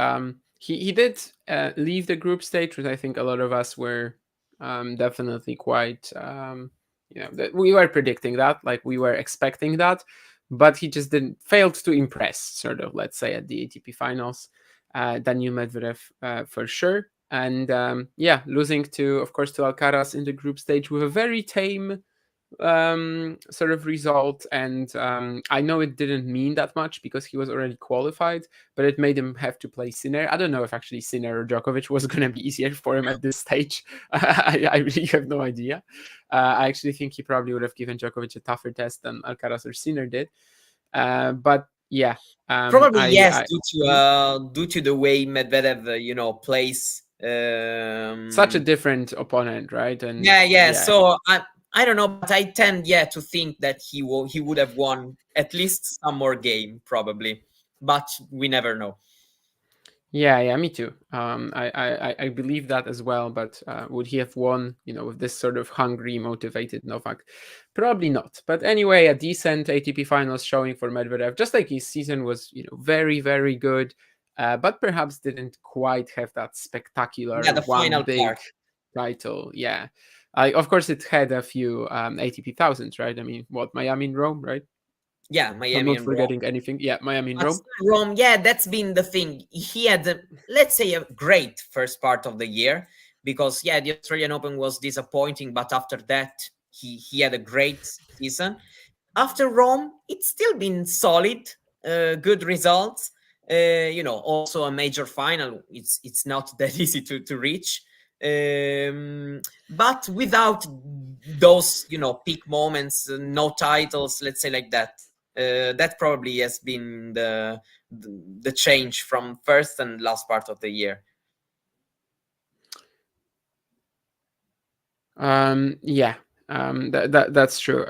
he did leave the group stage, which I think a lot of us were definitely quite, that we were predicting that, like we were expecting that, but he just didn't failed to impress, sort of, let's say, at the ATP Finals. Daniil Medvedev for sure. And yeah, losing to, of course, to Alcaraz in the group stage with a very tame sort of result, and I know it didn't mean that much because he was already qualified, but it made him have to play Sinner. I don't know if actually Sinner or Djokovic was going to be easier for him at this stage. I really have no idea. I actually think he probably would have given Djokovic a tougher test than Alcaraz or Sinner did. But yeah, Probably yes, Mhm. due to the way Medvedev, plays. Such a different opponent, right? And Yeah. yeah, So I don't know, but I tend to think that he would have won at least some more game probably, but we never know. yeah, me too. I believe that as well. But would he have won, with this sort of hungry, motivated Novak? Probably not. But anyway, a decent ATP Finals showing for Medvedev. Just like his season was, very, very good, but perhaps didn't quite have that Yeah, spectacular the one final big part. title. Yeah, of course it had a few ATP thousands, right? I mean, what, Miami and Rome, right? Yeah, I'm Miami not and Rome. forgetting anything. Yeah, Miami and But Rome. still Rome, yeah, that's been the thing. He had, let's say, a great first part of the year because, yeah, the Australian Open was disappointing, but after that, he had a great season. After Rome, it's still been solid, good results. Also a major final. It's not that easy to reach, but without those peak moments, no titles, let's say like that. That probably has been the change from first and last part of the year. Yeah, that's true.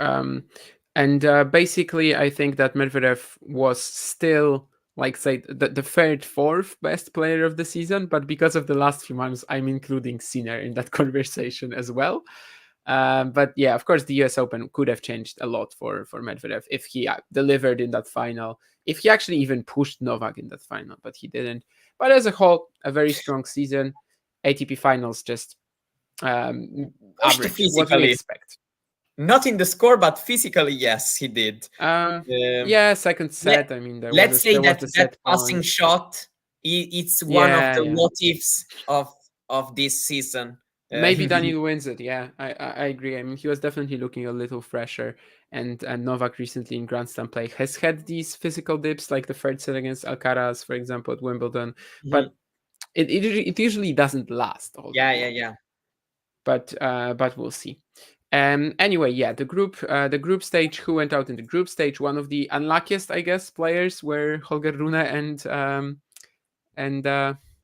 And basically, I think that Medvedev was still, like, say, the third, fourth best player of the season, but because of the last few months, I'm including Sinner in that conversation as well. But yeah, of course, the US Open could have changed a lot for Medvedev if he delivered in that final, if he actually even pushed Novak in that final, but he didn't. But as a whole, a very strong season. ATP Finals just Pushed average, what we physically, expect. not in the score, but physically, yes, he did. Yeah, second Let, set. I mean, let's say there was that the that set passing point. shot, it's one of Yeah, the yeah. what ifs of this season. Maybe Daniel wins it. Yeah, I agree. I mean, he was definitely looking a little fresher, and Novak recently in Grand Slam play has had these physical dips, like the third set against Alcaraz, for example, at Wimbledon. Mhm. But it usually doesn't last all that long. Yeah. But we'll see. Anyway, yeah, the group stage. Who went out in the group stage? One of the unluckiest, I guess, players were Holger Rune and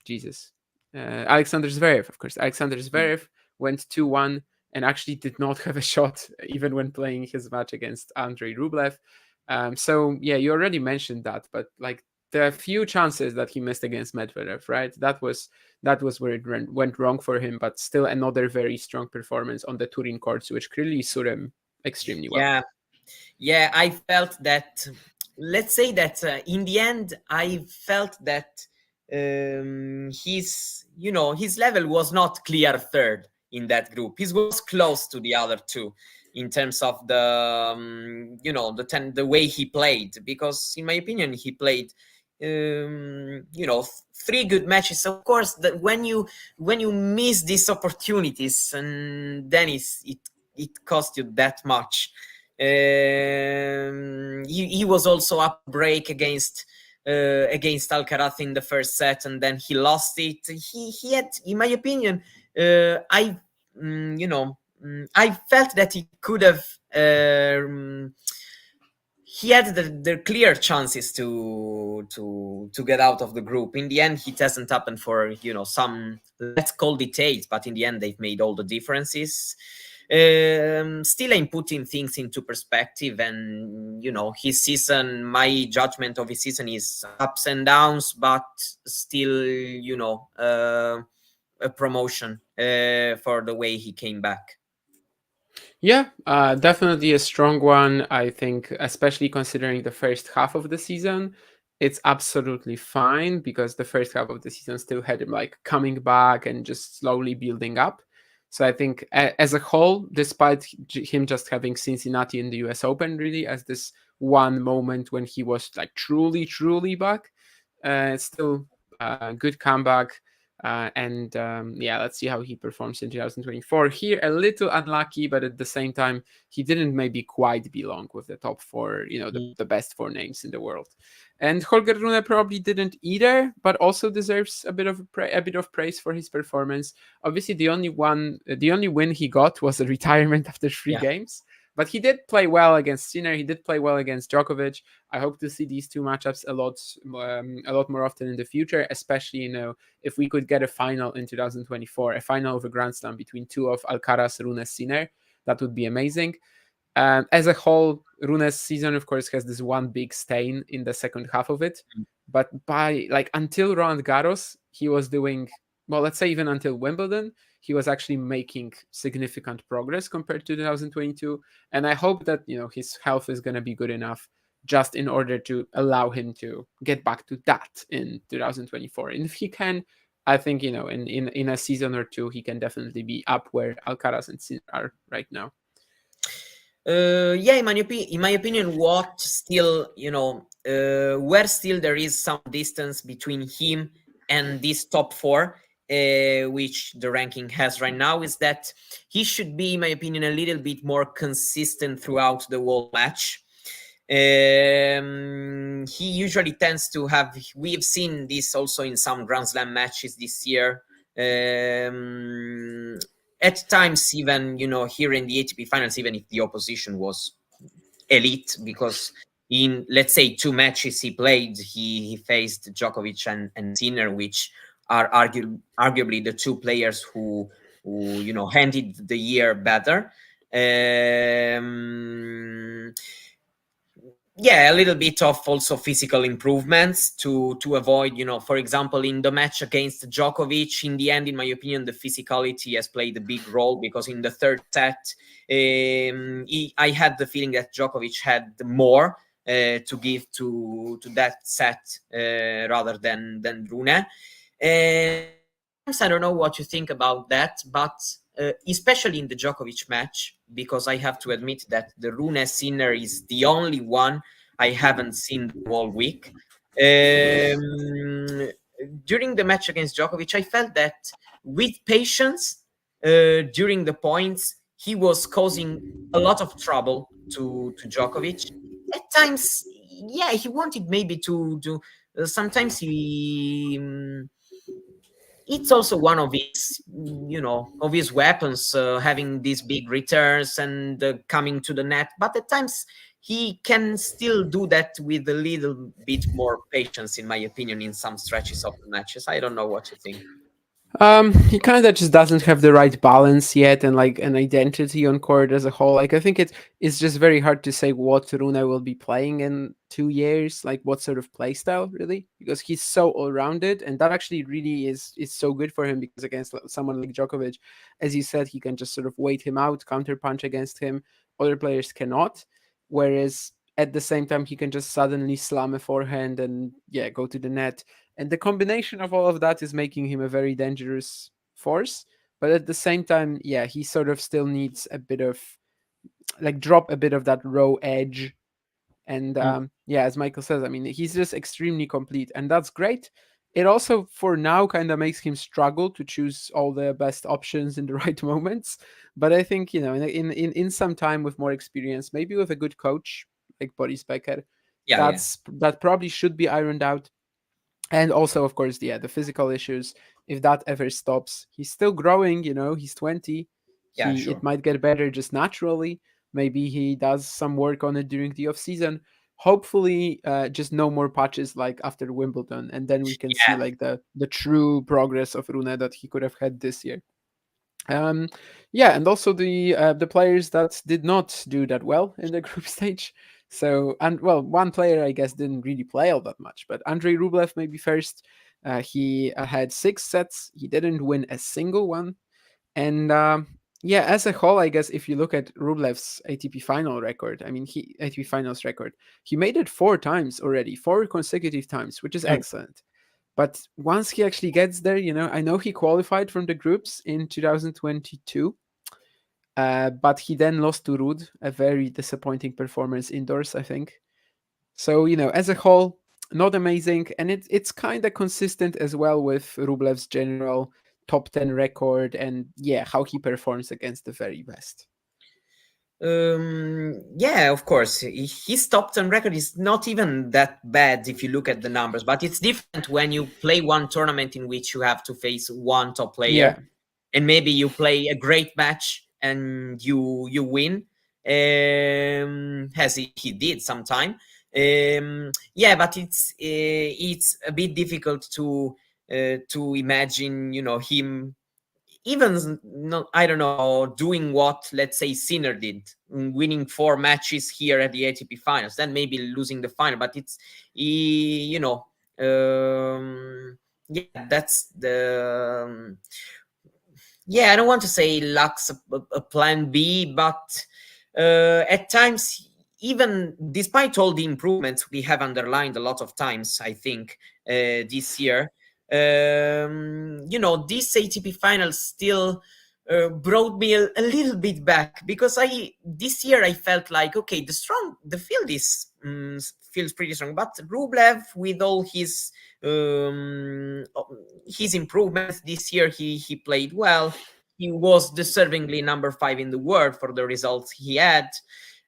Jesus, Alexander Zverev. Of course, Alexander Zverev went 2-1 and actually did not have a shot even when playing his match against Andrei Rublev. So yeah, you already mentioned that, but like the few chances that he missed against Medvedev, right? That was where it went wrong for him. But still, another very strong performance on the Turin courts, which clearly suit him extremely well. Yeah, I felt that. Let's say that in the end, I felt that his level was not clear third in that group. He was close to the other two in terms of the way he played. Because in my opinion, he played three good matches. Of course, that when you miss these opportunities, and then it cost you that much. He was also up break against Alcaraz in the first set, and then he lost it. He had, in my opinion, I felt that he could have. He had the clear chances to get out of the group. In the end, it hasn't happened for some, let's call details, but in the end, they've made all the differences. Still, I'm putting things into perspective, and his season, my judgment of his season is ups and downs, but still, a promotion for the way he came back. Yeah, definitely a strong one. I think, especially considering the first half of the season, it's absolutely fine because the first half of the season still had him like coming back and just slowly building up. So I think, as a whole, despite him just having Cincinnati in the U.S. Open really as this one moment when he was like truly, truly back, it's still a good comeback. And let's see how he performs in 2024. Here, a little unlucky, but at the same time, he didn't maybe quite belong with the top four, the best four names in the world. And Holger Rune probably didn't either, but also deserves a bit of praise for his performance. Obviously, the only win he got was a retirement after three games. But he did play well against Sinner. He did play well against Djokovic. I hope to see these two matchups a lot more often in the future, especially if we could get a final in 2024, a final of a Grand Slam between two of Alcaraz, Rune, Sinner. That would be amazing. As a whole, Rune's season, of course, has this one big stain in the second half of it. But until Roland Garros, he was doing, well, let's say even until Wimbledon, he was actually making significant progress compared to 2022. And I hope that, his health is going to be good enough just in order to allow him to get back to that in 2024. And if he can, I think, in a season or two, he can definitely be up where Alcaraz and Sinner are right now. In my opinion, what still, where still there is some distance between him and this top four, which the ranking has right now, is that he should be, in my opinion, a little bit more consistent throughout the whole match. He usually tends to have, we've seen this also in some Grand Slam matches this year. At times, even, here in the ATP Finals, even if the opposition was elite, because in, let's say, two matches he played, he faced Djokovic and Sinner, which are arguably the two players who handled the year better. A little bit of also physical improvements to avoid, for example, in the match against Djokovic, in the end, in my opinion, the physicality has played a big role, because in the third set, I had the feeling that Djokovic had more to give to that set rather than Rune. I don't know what you think about that, but especially in the Djokovic match, because I have to admit that the Rune Sinner is the only one I haven't seen the whole week. During the match against Djokovic, I felt that with patience during the points, he was causing a lot of trouble to Djokovic. At times, he wanted maybe to do. Sometimes he. It's also one of his weapons, having these big returns and coming to the net. But at times he can still do that with a little bit more patience, in my opinion, in some stretches of the matches. I don't know what you think. He kind of just doesn't have the right balance yet, and like an identity on court as a whole. Like, I think it's just very hard to say what Rune will be playing in 2 years, like what sort of play style, really, because he's so all-rounded, and that actually really is so good for him, because against someone like Djokovic, as you said, he can just sort of wait him out, counter punch against him. Other players cannot, whereas at the same time he can just suddenly slam a forehand and go to the net. And the combination of all of that is making him a very dangerous force. But at the same time, he sort of still needs a bit of, like, drop a bit of that raw edge. And as Michael says, I mean, he's just extremely complete, and that's great. It also, for now, kind of makes him struggle to choose all the best options in the right moments. But I think, in some time, with more experience, maybe with a good coach like Boris Becker, that probably should be ironed out. And also, of course, the physical issues, if that ever stops. He's still growing, he's 20. Sure. It might get better just naturally. Maybe he does some work on it during the off-season. Hopefully, just no more patches like after Wimbledon, and then we can see like the true progress of Rune that he could have had this year. And also the players that did not do that well in the group stage. So, one player, I guess, didn't really play all that much, but Andrei Rublev maybe first. He had 6 sets. He didn't win a single one. And as a whole, I guess if you look at Rublev's ATP final record, ATP Finals record, he made it 4 times already, 4 consecutive times, which is excellent. But once he actually gets there, I know he qualified from the groups in 2022, but he then lost to Ruud, a very disappointing performance indoors, I think. So, as a whole, not amazing, and it's kind of consistent as well with Rublev's general top 10 record, and yeah, how he performs against the very best. Yeah, of course, his top 10 record is not even that bad if you look at the numbers, but it's different when you play one tournament in which you have to face one top player, Yeah. and maybe you play a great match and you win, as he did sometime. Yeah, but it's a bit difficult to imagine, him even not, I don't know, doing what, let's say, Sinner did, winning 4 matches here at the ATP Finals, then maybe losing the final. But it's, yeah, that's the yeah. I don't want to say lacks a plan B, but at times, even despite all the improvements we have underlined a lot of times, I think this year, this ATP Finals still brought me a little bit back, because this year I felt like, okay, the field feels pretty strong, but Rublev, with all his improvements this year, he played well. He was deservingly number 5 in the world for the results he had.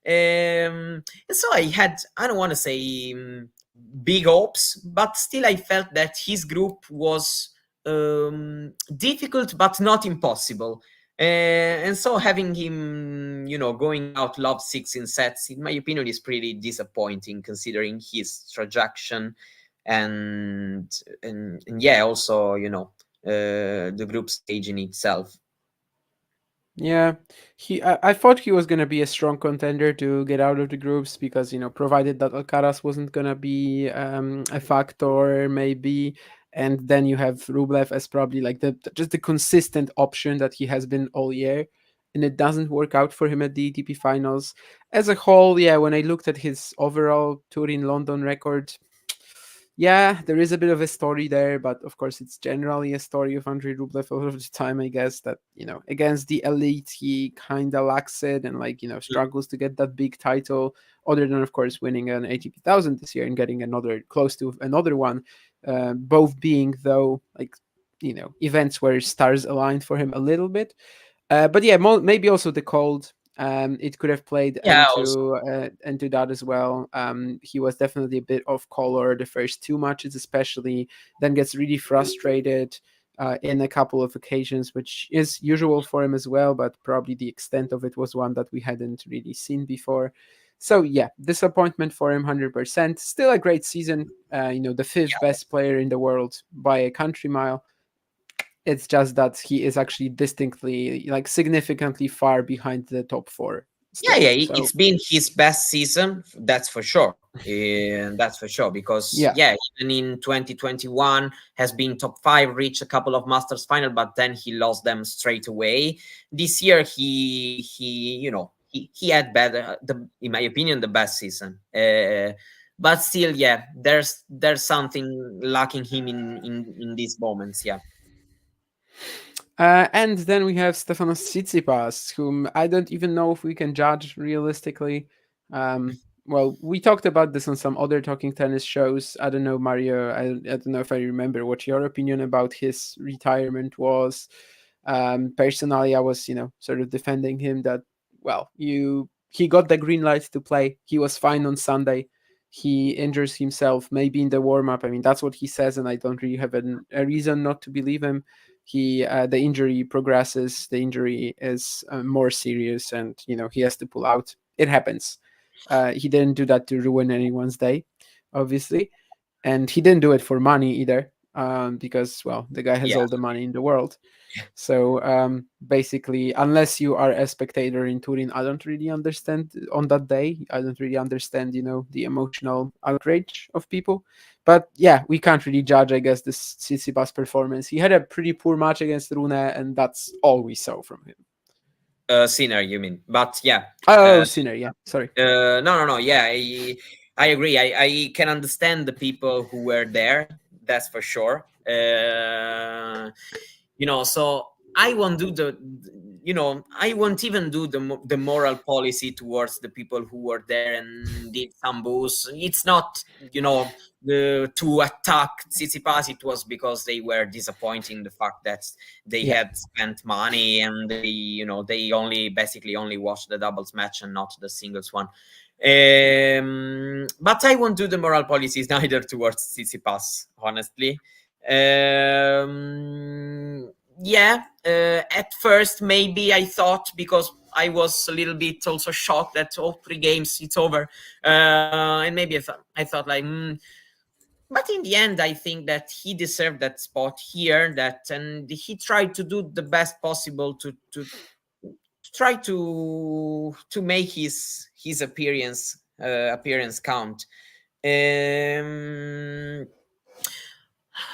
And so I don't want to say big hopes, but still I felt that his group was difficult but not impossible. And so having him, going out love 6 in sets, in my opinion, is pretty disappointing considering his trajectory, and yeah, also, the group stage in itself. Yeah, I thought he was gonna be a strong contender to get out of the groups because provided that Alcaraz wasn't gonna be a factor, maybe, and then you have Rublev as probably like just the consistent option that he has been all year, and it doesn't work out for him at the ATP Finals as a whole. Yeah, when I looked at his overall tour in London record, yeah, there is a bit of a story there, but of course, it's generally a story of Andrei Rublev all of the time. I guess that against the elite, he kind of lacks it and struggles to get that big title. Other than, of course, winning an ATP 1000 this year and getting another close to another one, both being though events where stars aligned for him a little bit. But yeah, maybe also the cold. It could have played Yeah, also. into that as well. He was definitely a bit off color the first 2 matches, especially. Then gets really frustrated in a couple of occasions, which is usual for him as well. But probably the extent of it was one that we hadn't really seen before. So yeah, disappointment for him, 100%. Still a great season. The 5th best player in the world by a country mile. It's just that he is actually distinctly, significantly far behind the top 4. Yeah, Still. yeah, So it's been his best season, that's for sure. And that's for sure, because yeah, even in 2021 has been top 5, reached a couple of Masters final, but then he lost them straight away. This year he had better, in my opinion, the best season. But still, yeah, there's something lacking him in these moments. Yeah. and then we have Stefanos Tsitsipas, whom I don't even know if we can judge realistically. Well, we talked about this on some other Talking Tennis shows. I don't know, Mario. I don't know if I remember what your opinion about his retirement was. Personally, I was, sort of defending him that, well, he got the green light to play. He was fine on Sunday. He injures himself, maybe in the warm up. I mean, that's what he says, and I don't really have a reason not to believe him. The injury progresses. The injury is more serious, and he has to pull out. It happens. He didn't do that to ruin anyone's day, obviously, and he didn't do it for money either, because, well, the guy has Yeah. all the money in the world. So basically, unless you are a spectator in Turin, I don't really understand on that day. I don't really understand, the emotional outrage of people. But yeah, we can't really judge, I guess, this Tsitsipas performance. He had a pretty poor match against Rune, and that's all we saw from him. Sinner, you mean? But yeah. Oh, Sinner, yeah, sorry. No. Yeah, I agree. I can understand the people who were there. That's for sure. So I won't do I won't even do the moral policy towards the people who were there and did some boos. It's not, to attack Tsitsipas. It was because they were disappointing the fact that they Yeah. had spent money and they only watched the doubles match and not the singles one. But I won't do the moral policies neither towards Tsitsipas, honestly. At first maybe I thought, because I was a little bit also shocked that all 3 games it's over, and maybe I thought like, but in the end I think that he deserved that spot here, and he tried to do the best possible to try to make his appearance count.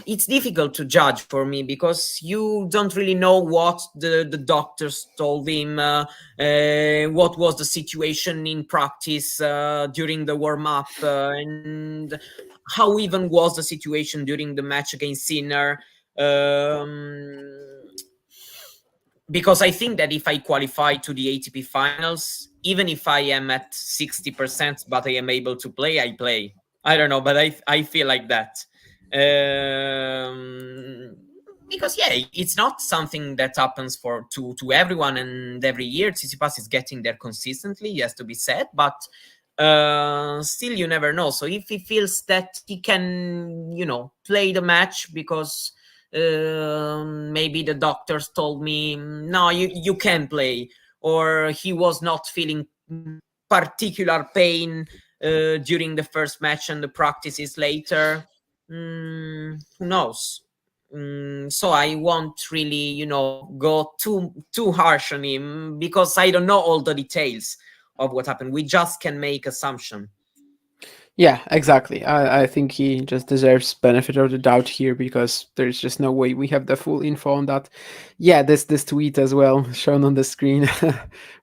It's difficult to judge for me because you don't really know what the doctors told him, what was the situation in practice during the warm-up, and how even was the situation during the match against Sinner. Because I think that if I qualify to the ATP Finals, even if I am at 60%, but I am able to play, I play. I don't know, but I feel like that. Because it's not something that happens to everyone, and every year Tsitsipas is getting there consistently, has to be said, but still you never know. So if he feels that he can play the match because maybe the doctors told me no, you can play, or he was not feeling particular pain during the first match and the practices later, who knows. So I won't really go too harsh on him, because I don't know all the details of what happened. We just can make assumption. Yeah, exactly. I think he just deserves benefit of the doubt here, because there's just no way we have the full info on that. Yeah, this tweet as well shown on the screen.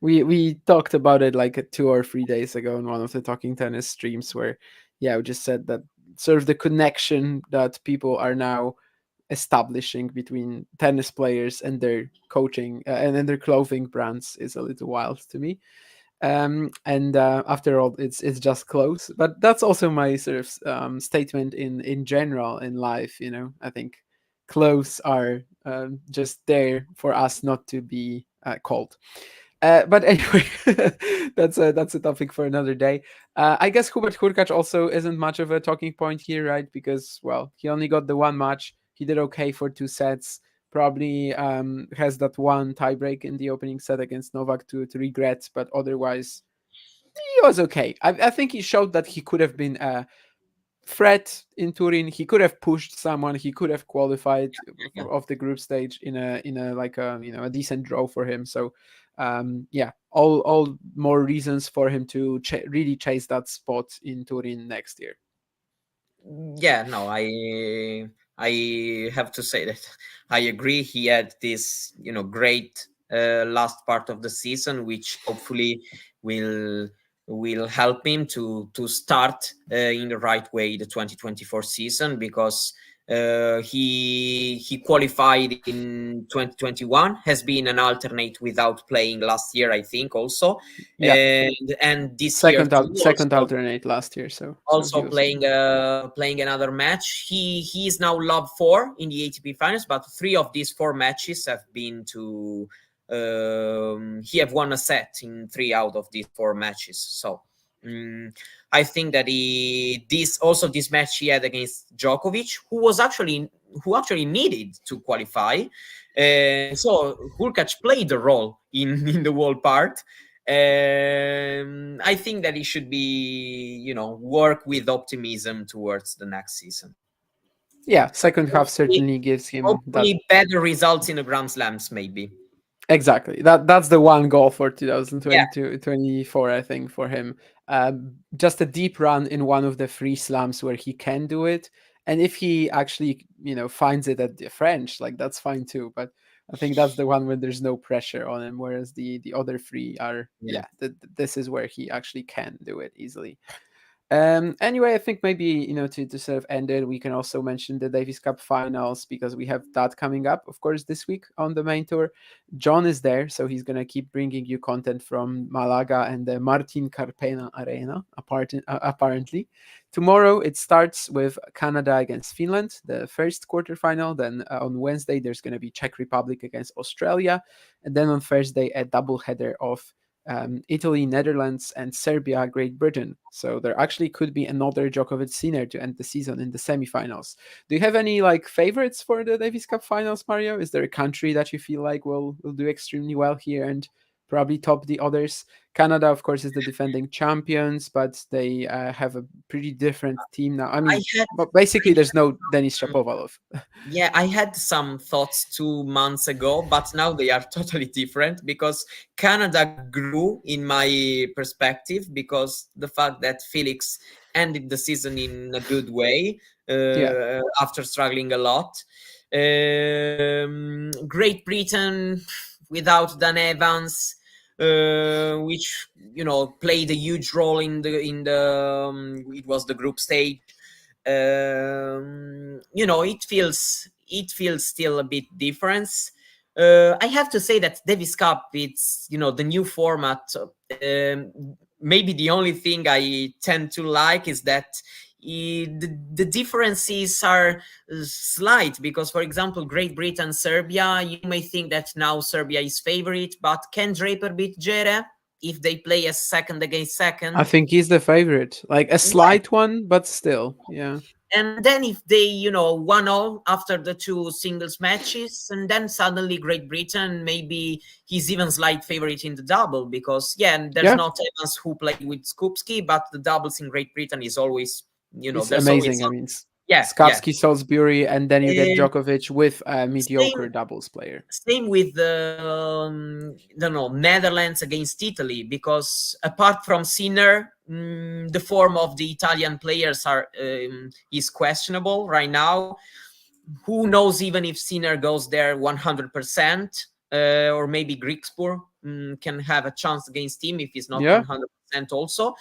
we talked about it like 2 or 3 days ago in one of the Talking Tennis streams, where we just said that sort of the connection that people are now establishing between tennis players and their coaching and then their clothing brands is a little wild to me. And after all, it's just clothes, but that's also my sort of statement in general in life. I think clothes are just there for us not to be cold. But anyway, that's a topic for another day. I guess Hubert Hurkacz also isn't much of a talking point here, right? Because, well, he only got the one match. He did okay for 2 sets. Probably has that one tiebreak in the opening set against Novak to regret, but otherwise he was okay. I think he showed that he could have been a threat in Turin. He could have pushed someone. He could have qualified off the group stage in a like a decent draw for him. So all more reasons for him to really chase that spot in Turin next year. No, I have to say that I agree. He had this great last part of the season, which hopefully will help him to start in the right way the 2024 season, because he qualified in 2021, has been an alternate without playing last year, I think, also. And this second year too, second also, alternate last year, so also playing another match. He is now love 4 in the ATP Finals, but 3 of these 4 matches have been to he have won a set in 3 out of these 4 matches. So I think that this match he had against Djokovic, who actually needed to qualify. So Hurkacz played a role in the whole part. I think that he should be, work with optimism towards the next season. Yeah, second half certainly gives him hopefully better results in the Grand Slams, maybe. Exactly. That's the one goal for 2022-24, I think, for him. Just a deep run in one of the 3 slams where he can do it. And if he actually, finds it at the French, like that's fine too. But I think that's the one where there's no pressure on him, whereas the other 3 are, this is where he actually can do it easily. Anyway, I think maybe, to sort of end it, we can also mention the Davis Cup finals, because we have that coming up, of course, this week on the main tour. John is there, so he's gonna keep bringing you content from Malaga and the Martin Carpena Arena, apparently. Tomorrow it starts with Canada against Finland, the first quarterfinal. Then on Wednesday there's gonna be Czech Republic against Australia, and then on Thursday a double header of Italy, Netherlands, and Serbia, Great Britain. So there actually could be another Djokovic Sinner to end the season in the semifinals. Do you have any favorites for the Davis Cup finals, Mario? Is there a country that you feel like will do extremely well here and probably top the others? Canada, of course, is the defending champions, but they have a pretty different team now. I mean, had but basically, there's no Denis Shapovalov. Yeah, I had some thoughts 2 months ago, but now they are totally different, because Canada grew in my perspective, because the fact that Felix ended the season in a good way after struggling a lot. Great Britain without Dan Evans, which played a huge role it was the group stage. It feels still a bit different. I have to say that Davis Cup, it's the new format. Maybe the only thing I tend to like is that the differences are slight, because, for example, Great Britain, Serbia, you may think that now Serbia is favorite, but can Draper beat Zverev if they play a second against second? I think he's the favorite, like a slight one, but still, yeah. And then if they, 1-0 after the two singles matches, and then suddenly Great Britain, maybe he's even slight favorite in the double, because there's not Evans who played with Skupski, but the doubles in Great Britain is always, it's there's amazing. always Skapski, Salisbury, and then you get Djokovic with a mediocre doubles player. Same with the Netherlands against Italy, because apart from Sinner, the form of the Italian players is questionable right now. Who knows even if Sinner goes there 100%, or maybe Griekspoor can have a chance against him if he's not 100% also.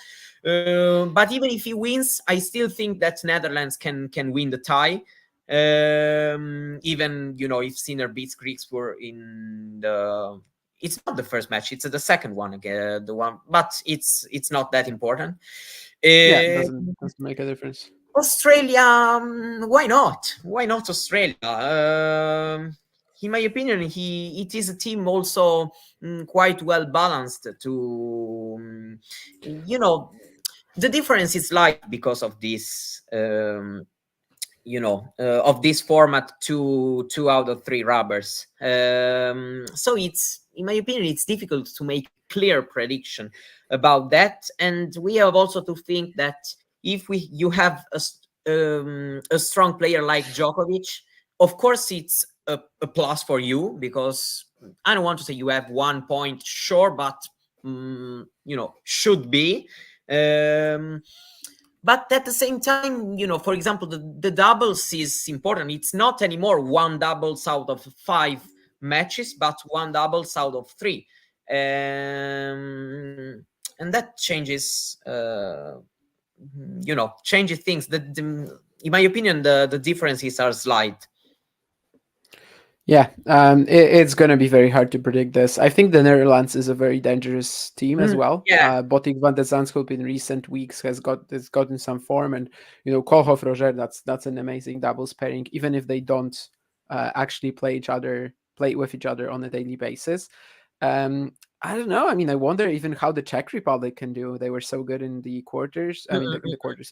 But even if he wins, I still think that Netherlands can win the tie. Even if Sinner beats Griekspoor in it's not the first match, it's the second one again, but it's not that important. It doesn't make a difference. Australia, why not Australia? In my opinion, it is a team also quite well balanced. The difference is light because of this of this format, two out of three rubbers. So it's, in my opinion, it's difficult to make clear prediction about that. And we have also to think that if you have a strong player like Djokovic, of course it's a plus for you, because I don't want to say you have 1 point, sure, but should be. But at the same time, for example, the doubles is important. It's not anymore one doubles out of 5 matches, but one doubles out of 3. And that changes, changes things. In my opinion, the differences are slight. Yeah, it's going to be very hard to predict this. I think the Netherlands is a very dangerous team as well. Botic van de Zandschulp in recent weeks has gotten some form, and Koolhof Roger, that's an amazing doubles pairing, even if they don't actually play with each other on a daily basis. I don't know. I mean, I wonder even how the Czech Republic can do. They were so good in the quarters. I mean,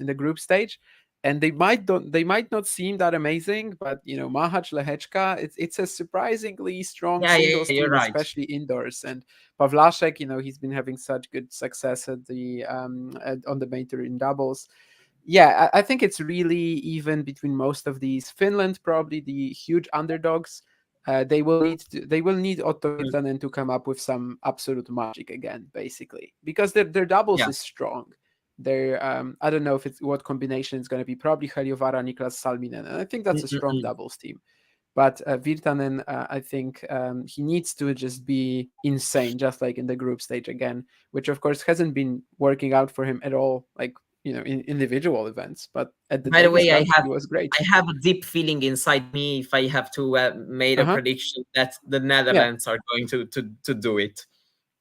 in the group stage. And they might not seem that amazing, but Mahach Lehečka, it's a surprisingly strong singles team, right. especially indoors. And Pavlashek, he's been having such good success at the on the main tour in doubles. Yeah, I think it's really even between most of these. Finland, probably the huge underdogs. They will need Otto Virtanen to come up with some absolute magic again, basically, because their doubles is strong. They're I don't know what combination it's going to be. Probably Heliovara, Niklas Salminen, and I think that's a strong doubles team. But Virtanen, I think he needs to just be insane, just like in the group stage again, which of course hasn't been working out for him at all. Like individual events, but at the By the Davis way, Cup, he was great. I have a deep feeling inside me if I have to made a prediction that the Netherlands are going to do it.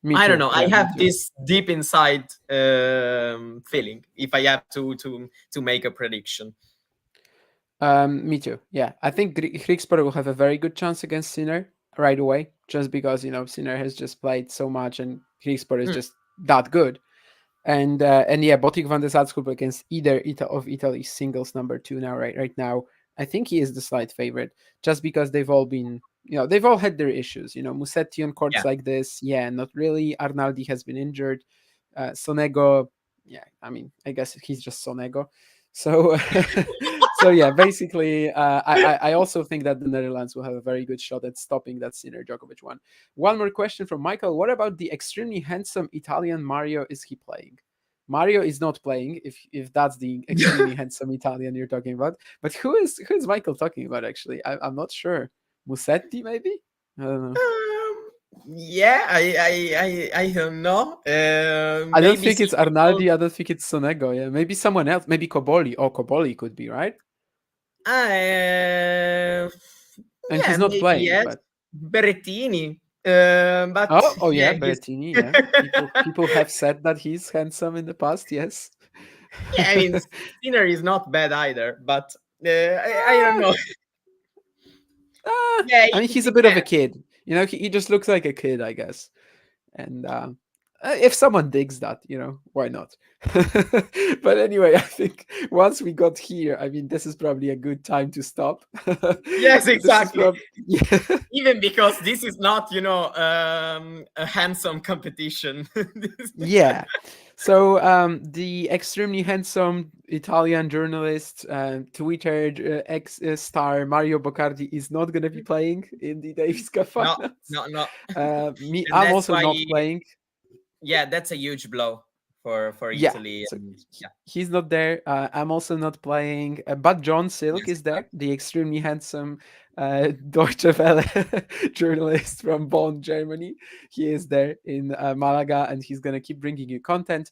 Me I don't too. know. Yeah, I me have too. this deep inside feeling if I have to make a prediction. Me too. Yeah, I think Griekspoor will have a very good chance against Sinner right away, just because Sinner has just played so much and Griekspoor is just that good. And yeah, Botic van der Zandschulp against either of Italy's singles number 2 now, right now. I think he is the slight favorite, just because they've all had their issues. Musetti on courts like this, not really. Arnaldi has been injured. Sonego, I mean, I guess he's just Sonego. So, so yeah, basically, I also think that the Netherlands will have a very good shot at stopping that Sinner Djokovic one. One more question from Michael. What about the extremely handsome Italian Mario? Is he playing? Mario is not playing, if that's the extremely handsome Italian you're talking about. But who is Michael talking about, actually? I'm not sure. Musetti, maybe? I don't know. Yeah, I don't know. I don't think it's Arnaldi. I don't think it's Sonego. Yeah, maybe someone else. Maybe Koboli. Oh, Koboli could be, right? And he's not maybe playing. yes. But Berrettini. But yeah, Berrettini. Yeah, people have said that he's handsome in the past. Yes. Yeah, I mean, Sinner is not bad either, but I don't know. Yeah, I mean, he's a bit of a kid. He just looks like a kid, I guess. And if someone digs that, why not? But anyway, I think once we got here, I mean, this is probably a good time to stop. Yes, exactly. Yeah. Even because this is not, a handsome competition. Yeah. So the extremely handsome Italian journalist, Twitter ex-star Mario Boccardi is not going to be playing in the Davis Cup Finals. No. I'm also not playing. Yeah, that's a huge blow for Italy. So he's not there. I'm also not playing. But John Silk is there, the extremely handsome Deutsche Welle journalist from Bonn, Germany. He is there in Malaga, and he's going to keep bringing you content.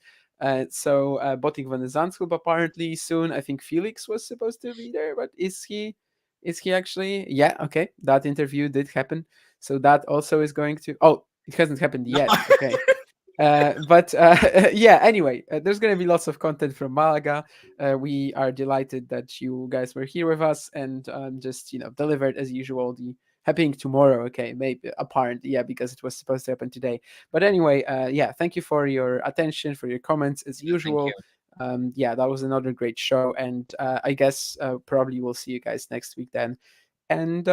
So Botic van der Zandschulp apparently soon. I think Felix was supposed to be there, but is he actually? Yeah, okay. That interview did happen. So that also is going to... Oh, it hasn't happened yet. Okay. But yeah, anyway, there's going to be lots of content from Malaga. We are delighted that you guys were here with us and just, delivered as usual the happening tomorrow. Okay, maybe apparently, yeah, because it was supposed to happen today. But anyway, yeah, thank you for your attention, for your comments as usual. Yeah, that was another great show. And I guess probably we'll see you guys next week then. And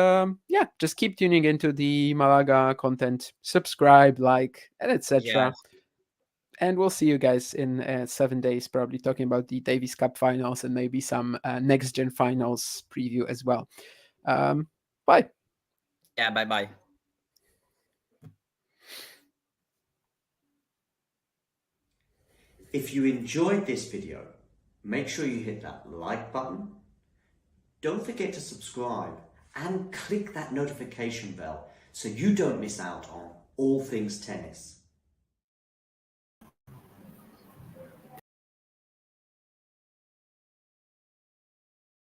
yeah, just keep tuning into the Malaga content, subscribe, like, and etc. Yeah. And we'll see you guys in 7 days, probably talking about the Davis Cup finals and maybe some next gen finals preview as well. Bye. Yeah, bye. If you enjoyed this video, make sure you hit that like button. Don't forget to subscribe and click that notification bell so you don't miss out on all things tennis.